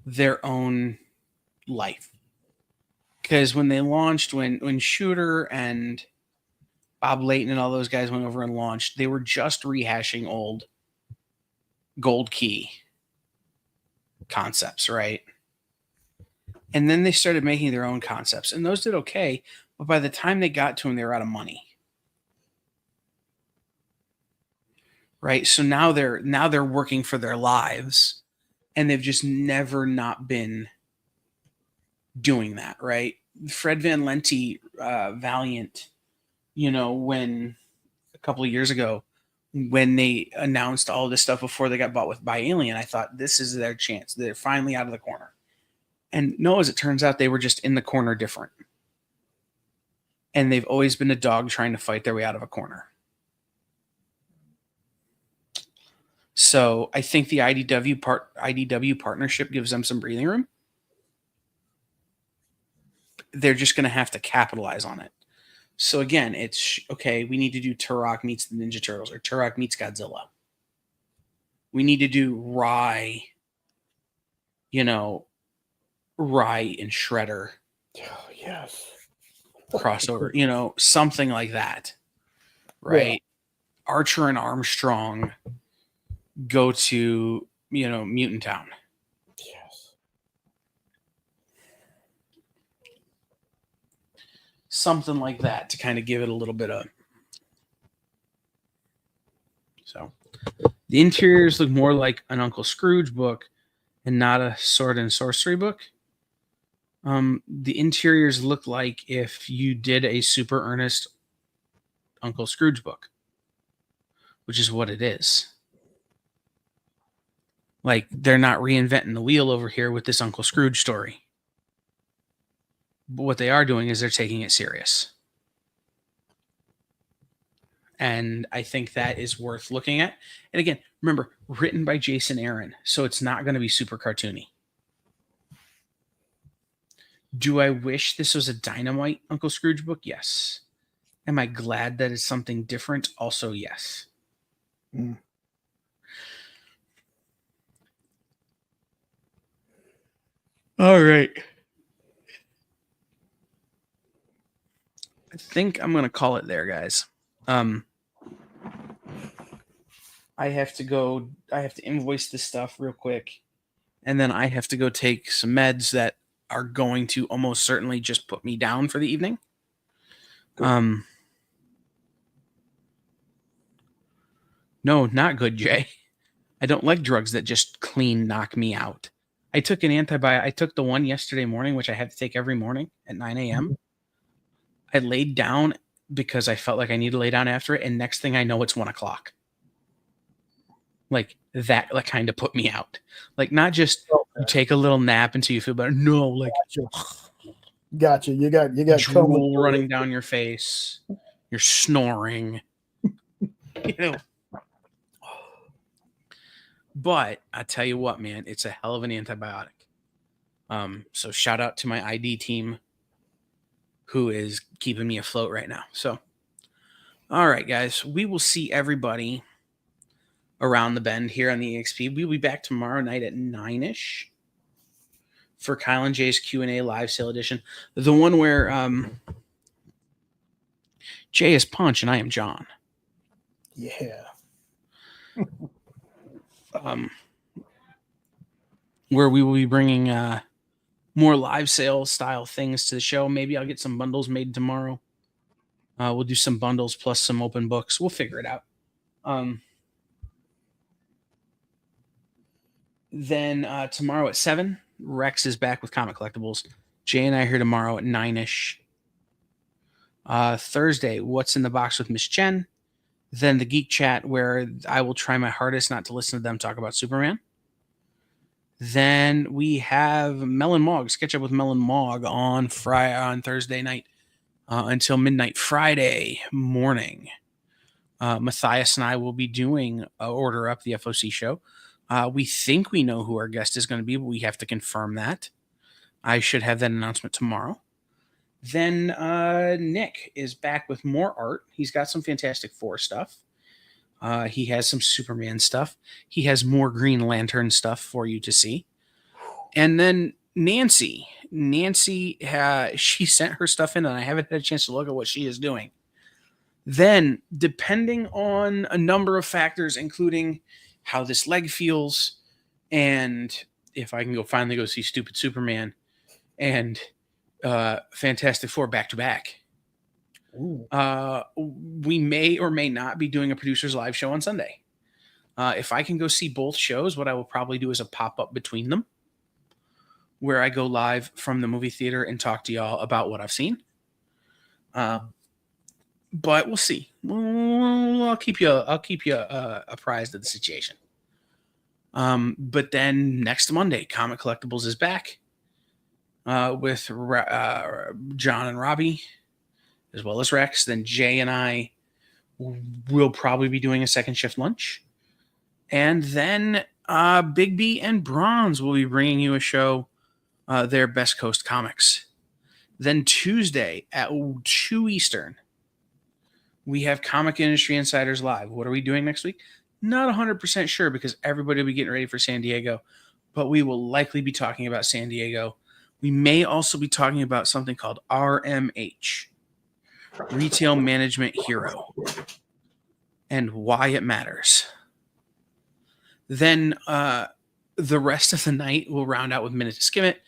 their own life. Because when they launched, when Shooter and Bob Layton and all those guys went over and launched, they were just rehashing old Gold Key concepts, right? And then they started making their own concepts, and those did okay. But by the time they got to them, they were out of money, right? So now they're working for their lives, and they've just never not been doing that, right? Fred Van Lente, Valiant, when a couple of years ago, when they announced all this stuff before they got bought by Alien, I thought this is their chance. They're finally out of the corner. And no, as it turns out, they were just in the corner different. And they've always been a dog trying to fight their way out of a corner. So I think the IDW partnership gives them some breathing room. They're just going to have to capitalize on it. So again, it's okay. We need to do Turok meets the Ninja Turtles, or Turok meets Godzilla. We need to do Rai, Rai and Shredder. Oh, yes. Crossover, something like that. Right? Yeah. Archer and Armstrong go to, Mutant Town. Yes. Something like that to kind of give it a little bit of. So the interiors look more like an Uncle Scrooge book and not a sword and sorcery book. The interiors look like if you did a super earnest Uncle Scrooge book, which is what it is. Like, they're not reinventing the wheel over here with this Uncle Scrooge story. But what they are doing is they're taking it serious. And I think that is worth looking at. And again, remember, written by Jason Aaron, so it's not going to be super cartoony. Do I wish this was a Dynamite Uncle Scrooge book? Yes. Am I glad that it's something different? Also, yes. Mm. All right. I think I'm going to call it there, guys. I have to invoice this stuff real quick. And then I have to go take some meds that are going to almost certainly just put me down for the evening. Cool. No, not good, Jay. I don't like drugs that just clean knock me out. I took an antibiotic. I took the one yesterday morning, which I have to take every morning at 9 a.m. I laid down because I felt like I needed to lay down after it. And next thing I know, it's 1 o'clock. Like that, like kind of put me out. Like not just you take a little nap until you feel better. No, like gotcha. You got drool running down your face. You're snoring. You know. But I tell you what, man, it's a hell of an antibiotic. So shout out to my ID team who is keeping me afloat right now. So, all right, guys, we will see everybody around the bend here on the EXP. We'll be back tomorrow night at 9-ish for Kyle and Jay's Q&A live sale edition. The one where Jay is Punch and I am John. Yeah. Where we will be bringing more live sale style things to the show. Maybe I'll get some bundles made tomorrow. We'll do some bundles plus some open books. We'll figure it out. Then tomorrow at 7, Rex is back with Comic Collectibles. Jay and I are here tomorrow at 9-ish. Thursday, What's in the Box with Miss Chen. Then the Geek Chat, where I will try my hardest not to listen to them talk about Superman. Then we have Melon Mog, Sketch Up with Melon Mog on Thursday night until midnight Friday morning. Matthias and I will be doing Order Up, the FOC show. We think we know who our guest is going to be, but we have to confirm that. I should have that announcement tomorrow. Then Nick is back with more art. He's got some Fantastic Four stuff. He has some Superman stuff. He has more Green Lantern stuff for you to see. And then Nancy, she sent her stuff in, and I haven't had a chance to look at what she is doing. Then, depending on a number of factors, including how this leg feels, and if I can finally go see Stupid Superman and Fantastic Four back to back, we may or may not be doing a producer's live show on Sunday. If I can go see both shows, what I will probably do is a pop-up between them where I go live from the movie theater and talk to y'all about what I've seen. But we'll see. I'll keep you apprised of the situation. But then next Monday, Comic Collectibles is back with John and Robbie, as well as Rex. Then Jay and I will probably be doing a second shift lunch. And then Big B and Bronze will be bringing you a show, their Best Coast Comics. Then Tuesday at 2 Eastern, we have Comic Industry Insiders Live. What are we doing next week? Not 100% sure because everybody will be getting ready for San Diego, but we will likely be talking about San Diego. We may also be talking about something called RMH, Retail Management Hero, and why it matters. Then the rest of the night we'll round out with Minute to Skim It,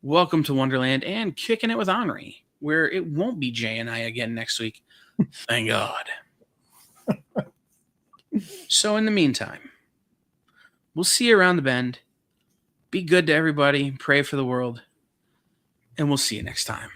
Welcome to Wonderland, and Kicking It with Onrie, where it won't be Jay and I again next week. Thank God. So in the meantime, we'll see you around the bend. Be good to everybody. Pray for the world. And we'll see you next time.